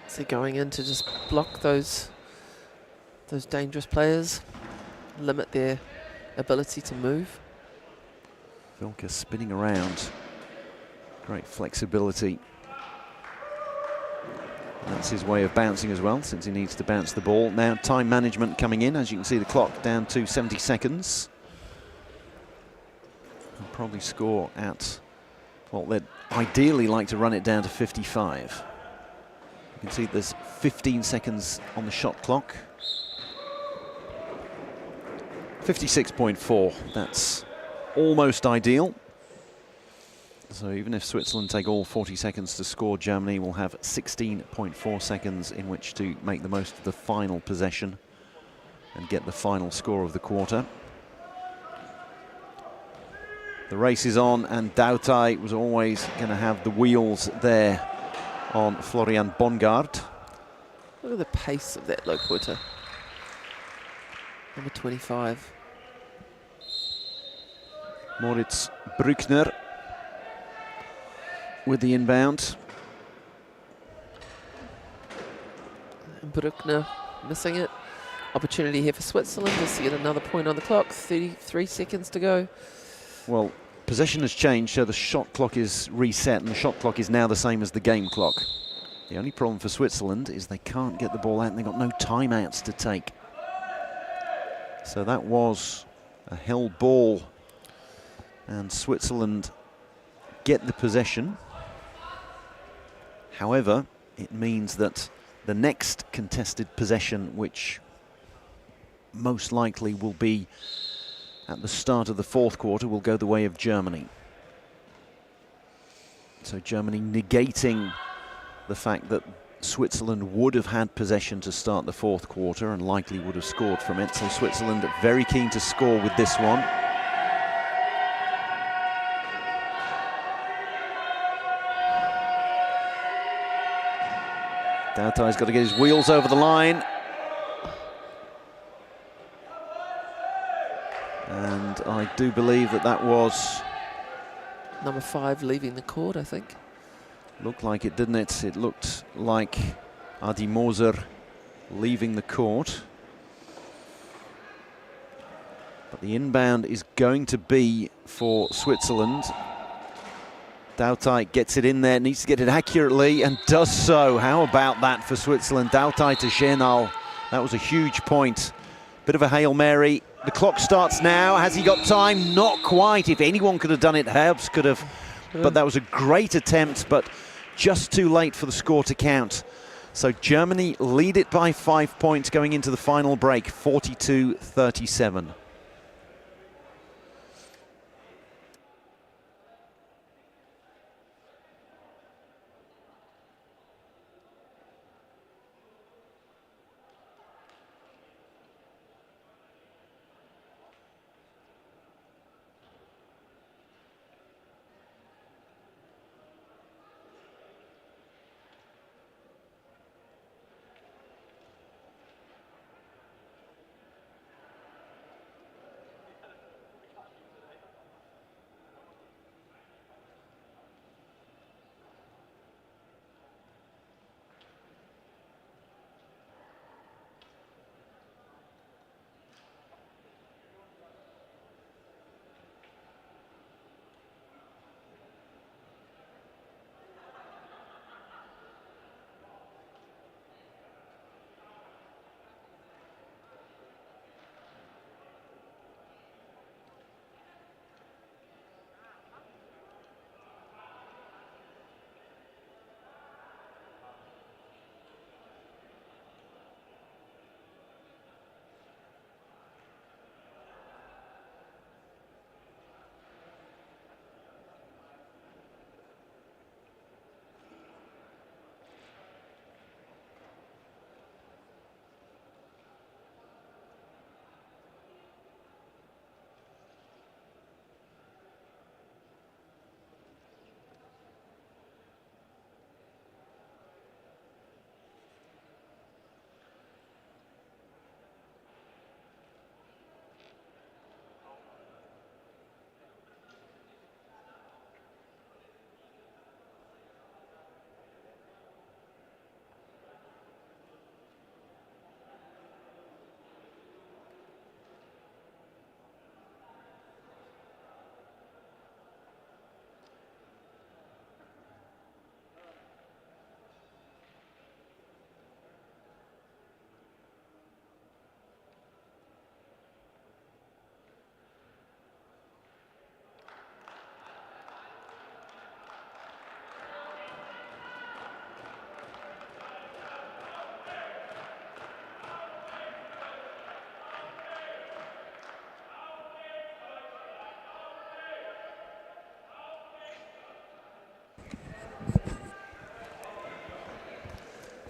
So going in to just block those dangerous players, limit their ability to move. Wilke spinning around. Great flexibility. That's his way of bouncing as well, since he needs to bounce the ball. Now time management coming in. As you can see, the clock down to 70 seconds. He'll probably score at, well, they'd ideally like to run it down to 55. You can see there's 15 seconds on the shot clock. 56.4, that's almost ideal. So even if Switzerland take all 40 seconds to score, Germany will have 16.4 seconds in which to make the most of the final possession and get the final score of the quarter. The race is on, and Dautai was always going to have the wheels there on Florian Bongard. Look at the pace of that low pointer. Number 25. Moritz Brückner with the inbound. Bruckner missing it. Opportunity here for Switzerland just to get another point on the clock. 33 seconds to go. Well, possession has changed, so the shot clock is reset, and the shot clock is now the same as the game clock. The only problem for Switzerland is they can't get the ball out, and they've got no timeouts to take. So that was a held ball, and Switzerland get the possession. However, it means that the next contested possession, which most likely will be at the start of the fourth quarter, will go the way of Germany. So Germany negating the fact that Switzerland would have had possession to start the fourth quarter and likely would have scored from it. So Switzerland very keen to score with this one. Dautai's got to get his wheels over the line. And I do believe that that was... Number 5 leaving the court, I think. Looked like it, didn't it? It looked like Adi Moser leaving the court. But the inbound is going to be for Switzerland. Dautai gets it in there, needs to get it accurately, and does so. How about that for Switzerland? Dautai to Schenal. That was a huge point. Bit of a Hail Mary. The clock starts now. Has he got time? Not quite. If anyone could have done it, Herbst could have. But that was a great attempt, but just too late for the score to count. So Germany lead it by 5 points going into the final break, 42-37.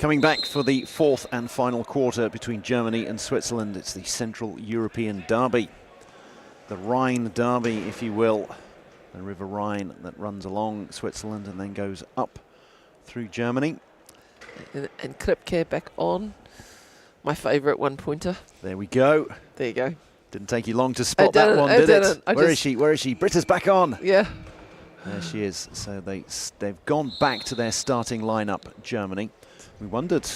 Coming back for the fourth and final quarter between Germany and Switzerland. It's the Central European derby. The Rhine derby, if you will. The River Rhine that runs along Switzerland and then goes up through Germany. And Kripke back on. My favourite one-pointer. There we go. There you go. Didn't take you long to spot that one, did it? Where is she? Where is she? Britta's back on. Yeah. There she is. So they've gone back to their starting lineup, Germany. We wondered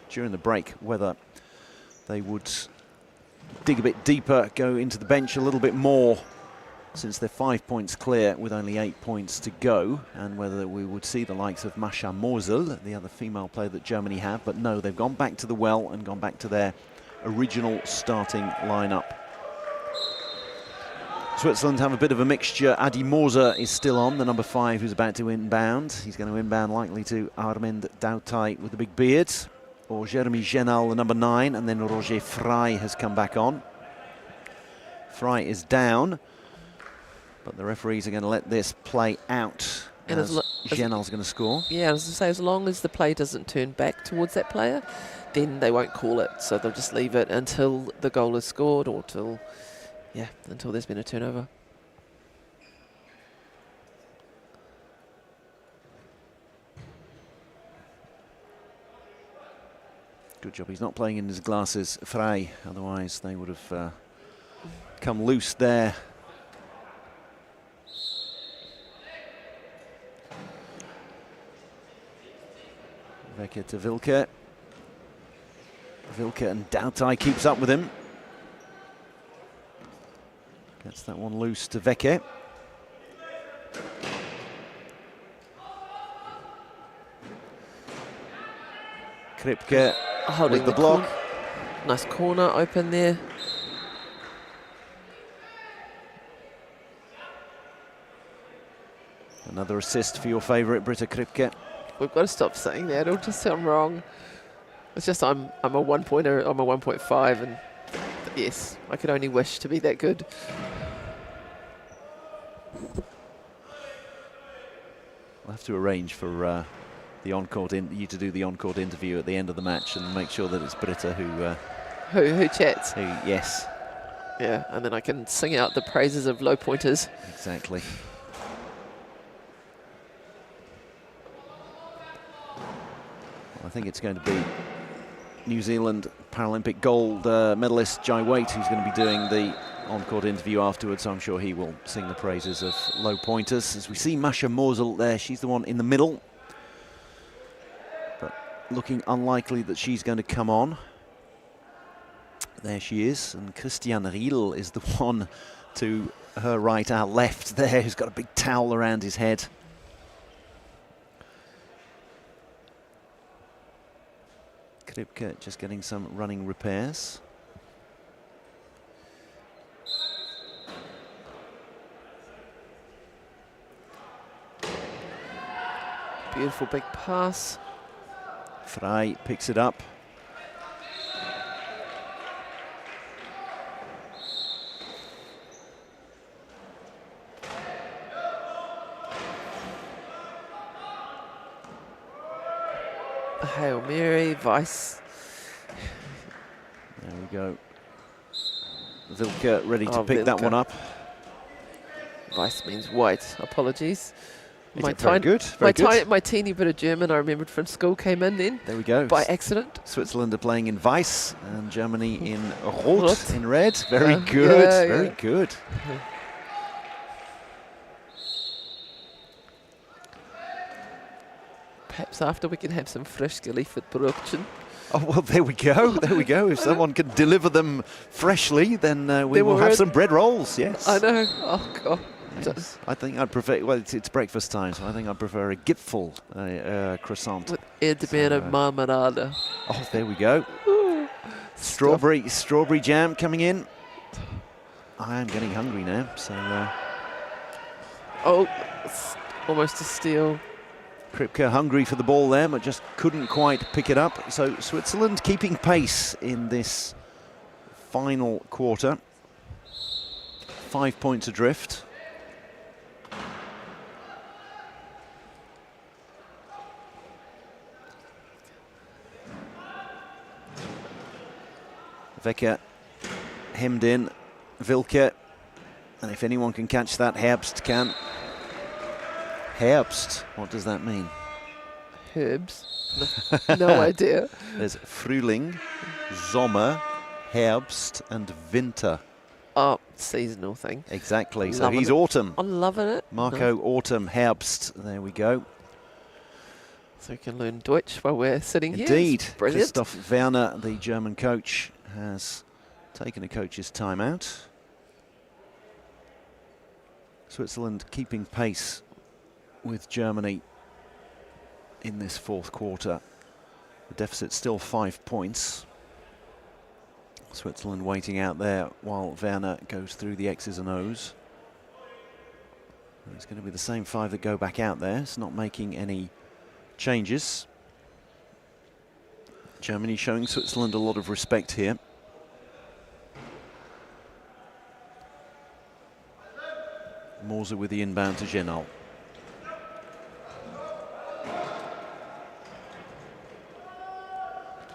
during the break whether they would dig a bit deeper, go into the bench a little bit more, since they're 5 points clear with only 8 points to go, and whether we would see the likes of Mascha Mosel, the other female player that Germany have. But no, they've gone back to the well and gone back to their original starting lineup. Switzerland have a bit of a mixture. Adi Moser is still on, the number 5, who's about to inbound. He's going to inbound likely to Armind Dautai with the big beard, or Jeremy Genal, the number 9, and then Roger Frey has come back on. Frey is down, but the referees are going to let this play out, and as Genal's going to score. Yeah, as I say, as long as the play doesn't turn back towards that player, then they won't call it. So they'll just leave it until the goal is scored, or until there's been a turnover. Good job he's not playing in his glasses, Frey, otherwise they would have come loose there. Veke to Wilke. Wilke and Dautai keeps up with him. Gets that one loose to Veke. Kripke holding with the block. Nice corner open there. Another assist for your favourite, Britta Kripke. We've got to stop saying that. It'll just sound wrong. It's just I'm a one-pointer. I'm a 1.5, and yes, I could only wish to be that good. We'll have to arrange for the on-court you to do the on-court interview at the end of the match and make sure that it's Britta who chats. Yes. Yeah, and then I can sing out the praises of low pointers. Exactly. Well, I think it's going to be New Zealand Paralympic gold medalist Jai Waite who's going to be doing the on-court interview afterwards. I'm sure he will sing the praises of low pointers. As we see Mascha Mosel there, she's the one in the middle, but looking unlikely that she's going to come on. There she is, and Christian Riedl is the one to her right, our left there, who's got a big towel around his head. Kripke just getting some running repairs. Beautiful big pass. Frey picks it up. Hail Mary, Weiss. There we go. Wilke ready to pick Wilke. that one up. Weiss means white. Apologies. Very good. Very good. My teeny bit of German I remembered from school came in then. There we go. By accident. Switzerland are playing in Weiss and Germany in Rot, in red. Very good. Yeah, very yeah. good. Perhaps after we can have some fresh geliefert Brötchen. Oh, well, there we go. There we go. If someone can deliver them freshly, then we Then will we're have in. some bread rolls, yes. I know. Oh, God. Yes. I think I'd prefer, well, it's breakfast time, so I think I'd prefer a Gipfel croissant. With Erdbeere marmelade. Oh, there we go. Ooh, Strawberry jam coming in. I am getting hungry now, so... Oh, it's almost a steal. Kripke hungry for the ball there, but just couldn't quite pick it up. So Switzerland keeping pace in this final quarter. 5 points adrift. Wecker hemmed in, Wilke, and if anyone can catch that, Herbst can. Herbst, what does that mean? Herbs. No idea. There's Frühling, Sommer, Herbst, and Winter. Oh, seasonal thing. Exactly. So Loving he's it. autumn. I'm loving it. Marco No. Autumn, Herbst. There we go. So we can learn Deutsch while we're sitting here. Indeed. It's brilliant. Christoph Werner, the German coach, has taken a coach's timeout. Switzerland keeping pace with Germany in this fourth quarter. The deficit's still 5 points. Switzerland waiting out there while Werner goes through the X's and O's. And it's going to be the same 5 that go back out there. It's not making any changes. Germany showing Switzerland a lot of respect here. Moser with the inbound to Genal.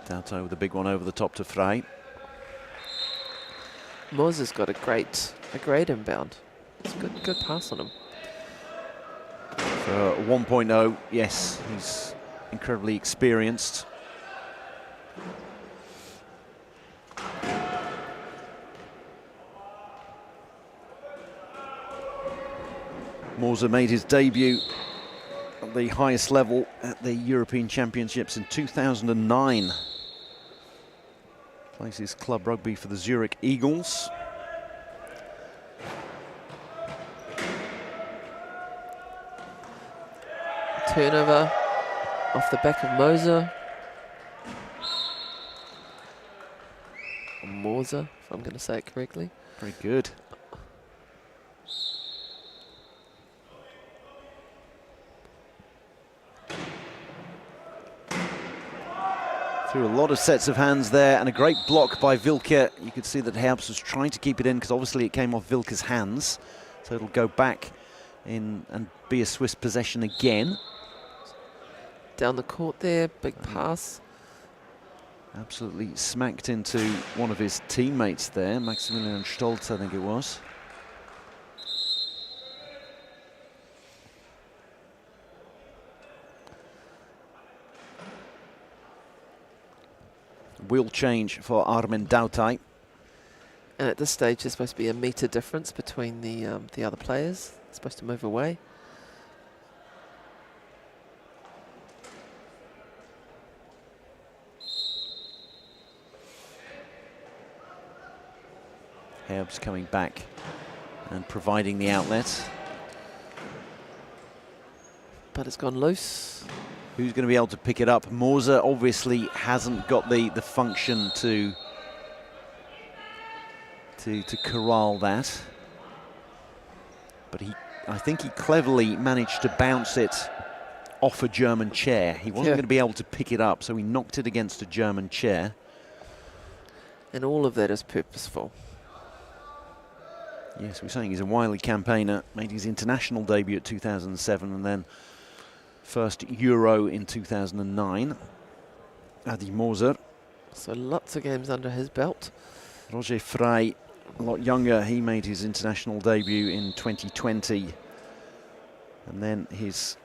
Dauto with the big one over the top to Frey. Moser's got a great inbound. It's a good pass on him. For 1.0, yes, he's incredibly experienced. Moser made his debut at the highest level at the European Championships in 2009. Plays his club rugby for the Zurich Eagles. Turnover off the back of Moser. Or Moser, if I'm going to say it correctly. Very good. Through a lot of sets of hands there, and a great block by Wilke. You could see that Herbst was trying to keep it in because obviously it came off Wilke's hands. So it'll go back in and be a Swiss possession again. Down the court there, big pass. Absolutely smacked into one of his teammates there, Maximilian Stolz, I think it was. Wheel change for Armin Dautai. And at this stage, there's supposed to be a metre difference between the other players. They're supposed to move away. Herbst coming back and providing the outlet. But it's gone loose. Who's going to be able to pick it up? Moser obviously hasn't got the function to corral that. But I think he cleverly managed to bounce it off a German chair. He wasn't going to be able to pick it up, so he knocked it against a German chair. And all of that is purposeful. Yes, we're saying he's a wily campaigner. Made his international debut at 2007 and then first Euro in 2009. Adi Moser. So lots of games under his belt. Roger Frey, a lot younger. He made his international debut in 2020. And then his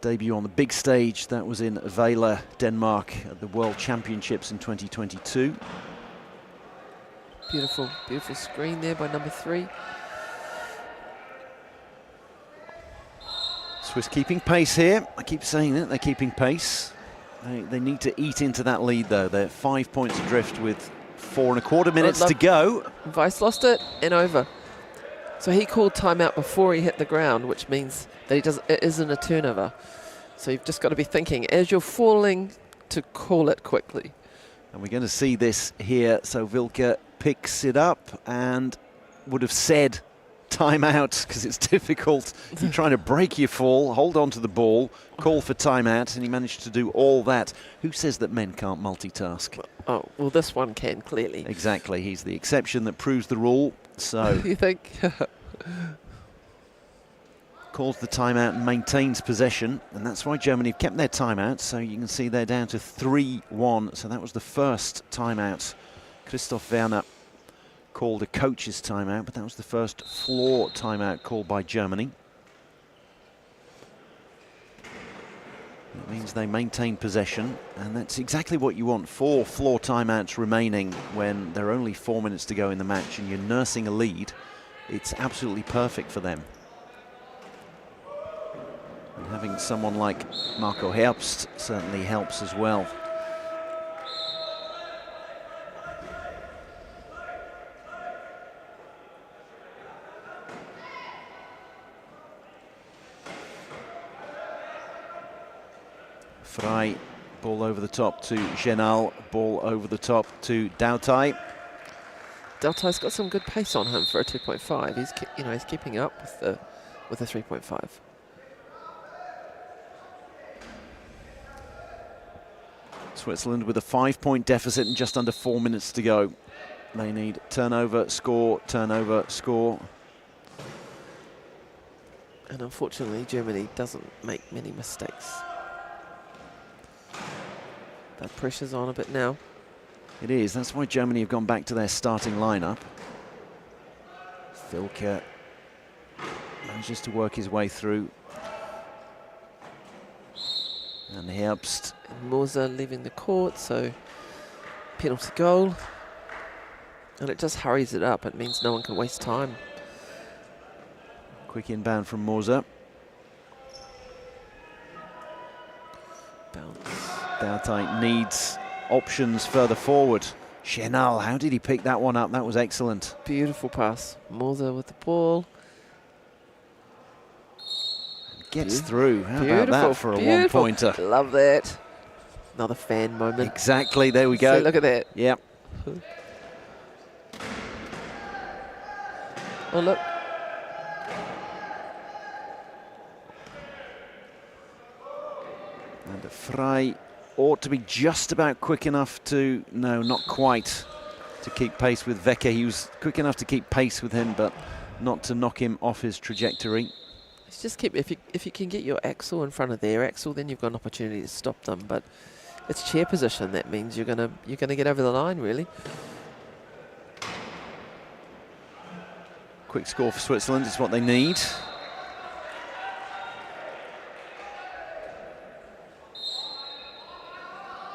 debut on the big stage, that was in Vejle, Denmark, at the World Championships in 2022. Beautiful, beautiful screen there by number 3. Swiss keeping pace here. I keep saying that, they're keeping pace. They need to eat into that lead, though. They're 5 points adrift with 4¼ minutes to go. Weiss lost it and over. So he called timeout before he hit the ground, which means that it isn't a turnover. So you've just got to be thinking as you're falling to call it quickly. And we're going to see this here. So Wilke picks it up and would have said timeout because it's difficult. You're trying to break your fall, hold on to the ball, call for timeout, and he managed to do all that. Who says that men can't multitask? Oh, well, this one can, clearly. Exactly. He's the exception that proves the rule. So You think? calls the timeout and maintains possession, and that's why Germany have kept their timeout. So you can see they're down to 3-1. So that was the first timeout Christoph Werner called a coach's timeout, but that was the first floor timeout called by Germany. It means they maintain possession, and that's exactly what you want. 4 floor timeouts remaining when there are only 4 minutes to go in the match and you're nursing a lead. It's absolutely perfect for them. And having someone like Marco Herbst certainly helps as well. Frey, ball over the top to Genal, ball over the top to Dautai. Dautai's got some good pace on him for a 2.5. He's keeping up with the 3.5. Switzerland with a 5-point deficit and just under 4 minutes to go. They need turnover, score, turnover, score. And unfortunately, Germany doesn't make many mistakes. That pressure's on a bit now. It is. That's why Germany have gone back to their starting lineup. Vilke manages to work his way through. And Herbst. And Moser leaving the court, so penalty goal. And it just hurries it up. It means no one can waste time. Quick inbound from Moser. Bounce. Dautai needs options further forward. Genal, how did he pick that one up? That was excellent. Beautiful pass. Moser with the ball. Gets through. How about that for a one-pointer? Love that. Another fan moment. Exactly, there we go. So look at that. Yep. Oh, look. And Frey ought to be just about quick enough to, no, not quite, to keep pace with Veke. He was quick enough to keep pace with him, but not to knock him off his trajectory. It's just keep, if you can get your axle in front of their axle, then you've got an opportunity to stop them. But it's chair position. That means you're gonna get over the line, really. Quick score for Switzerland is what they need.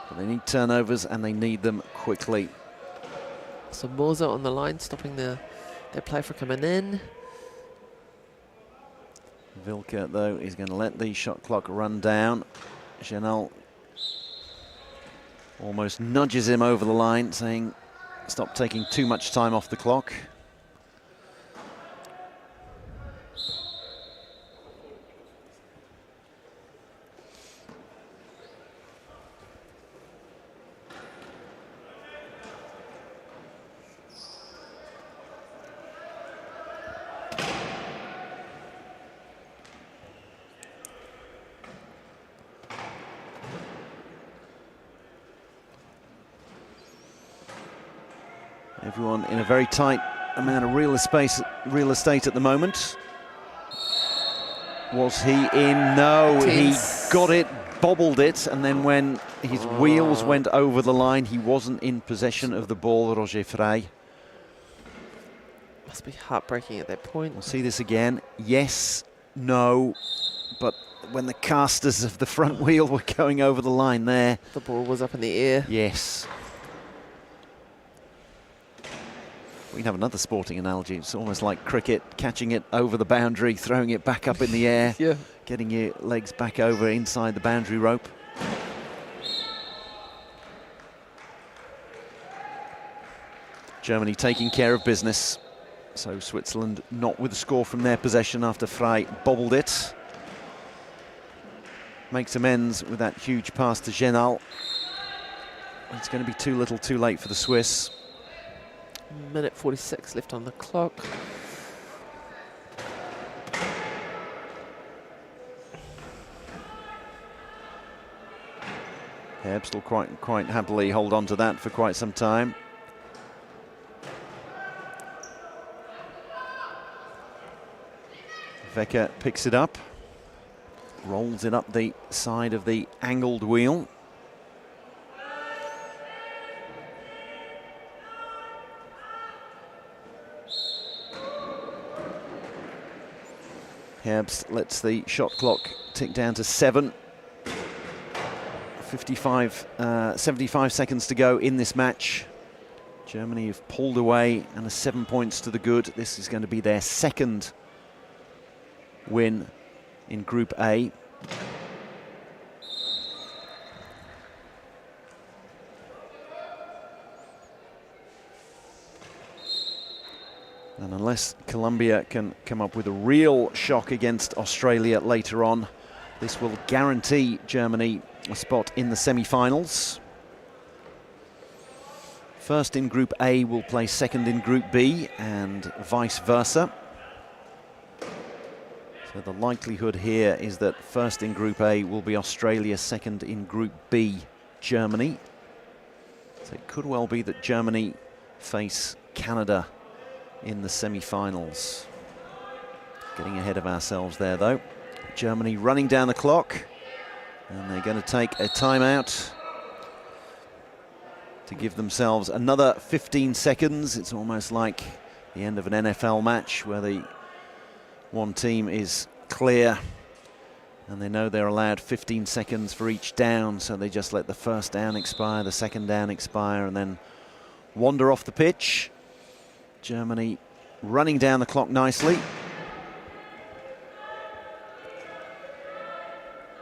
But they need turnovers and they need them quickly. So Moser on the line, stopping their play for coming in. Vilke, though, is going to let the shot clock run down. Genal almost nudges him over the line, saying, stop taking too much time off the clock. Everyone in a very tight amount of real estate at the moment. Was he in? No, he got it, bobbled it, and then when his wheels went over the line, he wasn't in possession of the ball, Roger Frey. Must be heartbreaking at that point. We'll see this again. Yes, no, but when the casters of the front wheel were going over the line there. The ball was up in the air. Yes. We can have another sporting analogy. It's almost like cricket, catching it over the boundary, throwing it back up in the air, yeah. Getting your legs back over inside the boundary rope. Germany taking care of business. So Switzerland not with a score from their possession after Frey bobbled it. Makes amends with that huge pass to Genal. It's going to be too little too late for the Swiss. Minute 46 left on the clock. Herbst will quite happily hold on to that for quite some time. Veke picks it up, rolls it up the side of the angled wheel. Herbst lets the shot clock tick down to 7. 75 seconds to go in this match. Germany have pulled away and are 7 points to the good. This is going to be their second win in Group A. And unless Colombia can come up with a real shock against Australia later on, this will guarantee Germany a spot in the semi-finals. First in Group A will play second in Group B and vice versa. So the likelihood here is that first in Group A will be Australia, second in Group B, Germany. So it could well be that Germany face Canada in the semi-finals. Getting ahead of ourselves there though. Germany running down the clock, and they're going to take a timeout to give themselves another 15 seconds. It's almost like the end of an NFL match where the one team is clear and they know they're allowed 15 seconds for each down, so they just let the first down expire, the second down expire, and then wander off the pitch. Germany running down the clock nicely.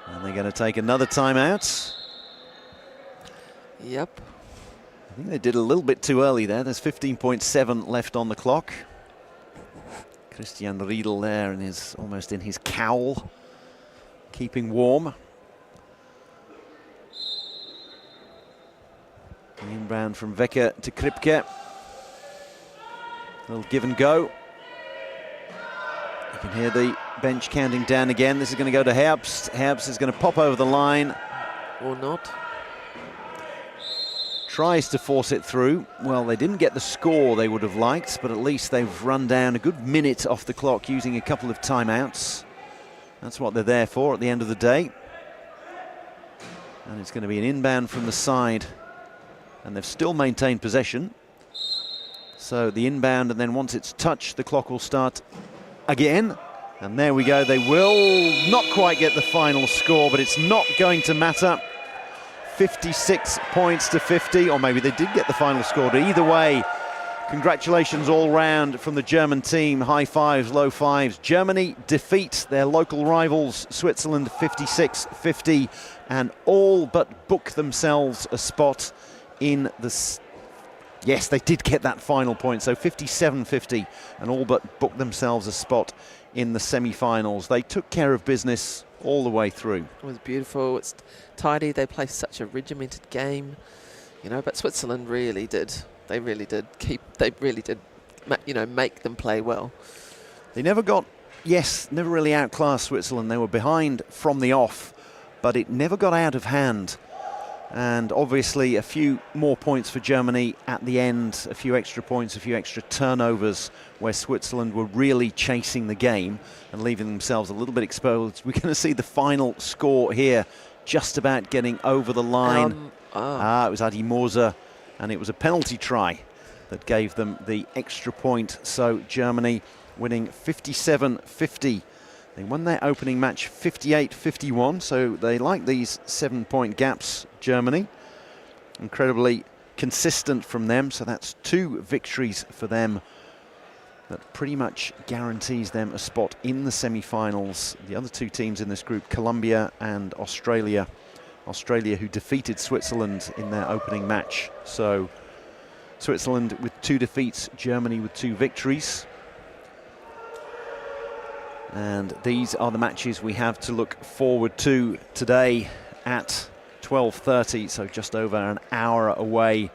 And they're going to take another timeout. Yep. I think they did a little bit too early there. There's 15.7 left on the clock. Christian Riedel there and is almost in his cowl, keeping warm. The inbound from Wecker to Kripke. A little give and go. You can hear the bench counting down again. This is going to go to Herbst. Herbst is going to pop over the line. Or not. Tries to force it through. Well, they didn't get the score they would have liked, but at least they've run down a good minute off the clock using a couple of timeouts. That's what they're there for at the end of the day. And it's going to be an inbound from the side. And they've still maintained possession. So the inbound, and then once it's touched, the clock will start again. And there we go. They will not quite get the final score, but it's not going to matter. 56 points to 50, or maybe they did get the final score. But either way, congratulations all round from the German team. High fives, low fives. Germany defeat their local rivals, Switzerland 56-50, and all but book themselves a spot in the... Yes, they did get that final point, so 57-50, and all but booked themselves a spot in the semi-finals. They took care of business all the way through. It was beautiful. It's tidy. They play such a regimented game, you know. But Switzerland really did. They really did make them play well. They never really outclassed Switzerland. They were behind from the off, but it never got out of hand. And obviously a few more points for Germany at the end, a few extra points, a few extra turnovers, where Switzerland were really chasing the game and leaving themselves a little bit exposed. We're going to see the final score here, just about getting over the line. It was Adi Moser, and it was a penalty try that gave them the extra point. So Germany winning 57-50. They won their opening match 58-51, so they like these 7-point gaps, Germany. Incredibly consistent from them, so that's 2 victories for them. That pretty much guarantees them a spot in the semi-finals. The other 2 teams in this group, Colombia and Australia. Australia, who defeated Switzerland in their opening match. So Switzerland with 2 defeats, Germany with 2 victories. And these are the matches we have to look forward to today at 12:30, so just over an hour away.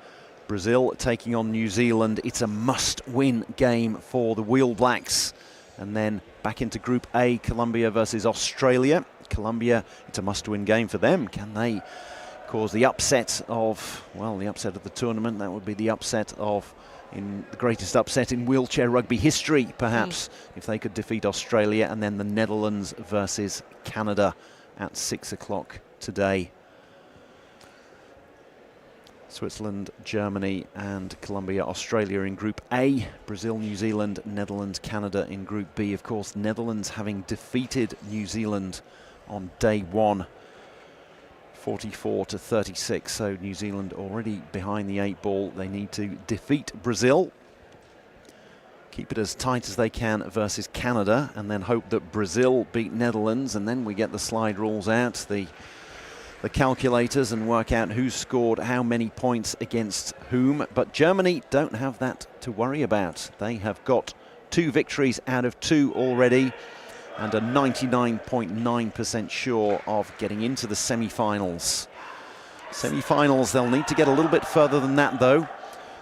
Brazil taking on New Zealand. It's a must-win game for the Wheel Blacks. And then back into Group A, Colombia versus Australia. Colombia, it's a must-win game for them. Can they cause the upset of, well, the upset of the tournament? That would be the upset of, in the greatest upset in wheelchair rugby history, perhaps, if they could defeat Australia. And then the Netherlands versus Canada at 6 o'clock today. Switzerland, Germany and Colombia, Australia in Group A. Brazil, New Zealand, Netherlands, Canada in Group B. Of course, Netherlands having defeated New Zealand on day one, 44-36. So New Zealand already behind the 8 ball. They need to defeat Brazil, keep it as tight as they can versus Canada, and then hope that Brazil beat Netherlands, and then we get the slide rules out, the calculators, and work out who's scored how many points against whom. But Germany don't have that to worry about. They have got 2 victories out of 2 already and are 99.9% sure of getting into the semi-finals. Semi-finals, they'll need to get a little bit further than that though.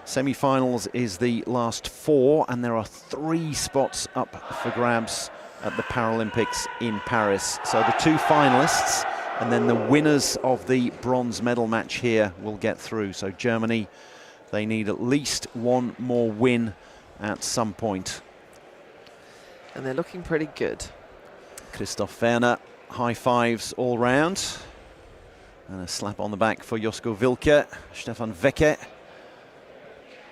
Semi-finals is the last 4, and there are 3 spots up for grabs at the Paralympics in Paris. So the 2 finalists and then the winners of the bronze medal match here will get through. So Germany, they need at least 1 more win at some point. And they're looking pretty good. Christoph Werner, high fives all round. And a slap on the back for Josko Wilke. Stefan Wecke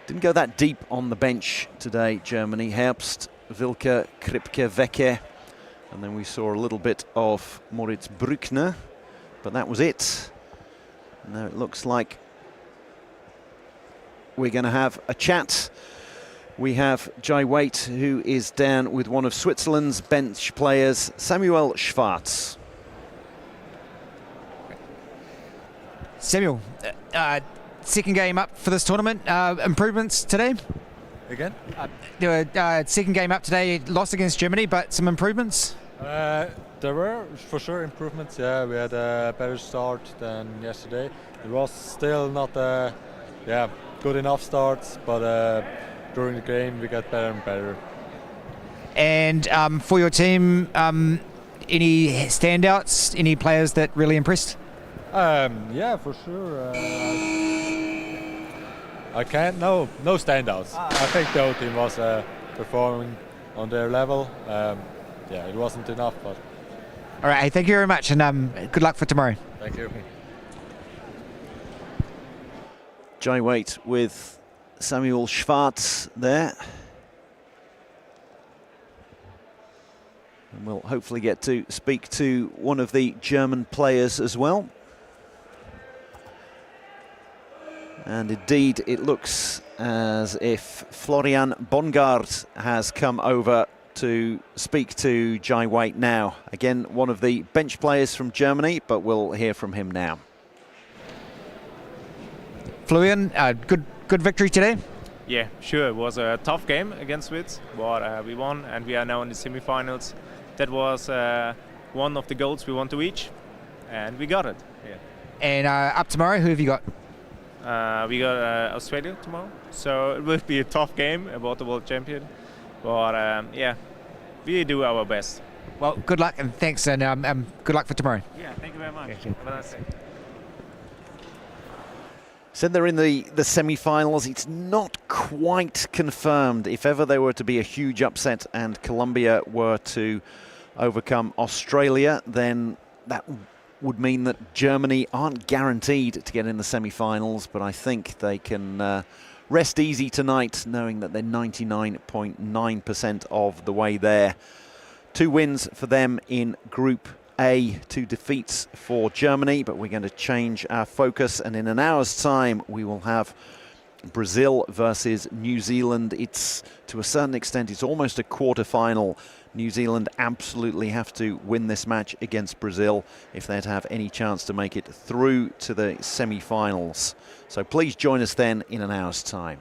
didn't go that deep on the bench today, Germany. Herbst, Wilke, Kripke, Wecke. And then we saw a little bit of Moritz Brückner, but that was it. Now it looks like we're going to have a chat. We have Jai Waite, who is down with one of Switzerland's bench players, Samuel Schwarz. Samuel, second game up for this tournament. Improvements today? Again? Second game up today, lost against Germany, but some improvements? There were for sure improvements. Yeah, we had a better start than yesterday. It was still not good enough starts, but during the game we got better and better. And for your team, any standouts? Any players that really impressed? Yeah, for sure. I can't. No standouts. I think the whole team was performing on their level. Yeah, it wasn't enough, but. All right, thank you very much, and good luck for tomorrow. Thank you. Jai Waite with Samuel Schwarz there. And we'll hopefully get to speak to one of the German players as well. And indeed, it looks as if Florian Bongard has come over to speak to Jai Waite now. Again, one of the bench players from Germany, but we'll hear from him now. Florian, good victory today? Yeah, sure. It was a tough game against Swiss, but we won, and we are now in the semi-finals. That was one of the goals we want to reach, and we got it. Yeah. And up tomorrow, who have you got? We got Australia tomorrow, so it will be a tough game about the world champion. But yeah, we do our best. Well, good luck and thanks, and good luck for tomorrow. Yeah, thank you very much. Thank you. Have a nice day. Said they're in the semi-finals. It's not quite confirmed. If ever there were to be a huge upset and Colombia were to overcome Australia, then that would mean that Germany aren't guaranteed to get in the semi-finals, but I think they can rest easy tonight knowing that they're 99.9% of the way there. 2 wins for them in Group A, 2 defeats for Germany, but we're going to change our focus, and in an hour's time we will have Brazil versus New Zealand. It's, to a certain extent, it's almost a quarter-final. New Zealand absolutely have to win this match against Brazil if they're to have any chance to make it through to the semi-finals. So please join us then in an hour's time.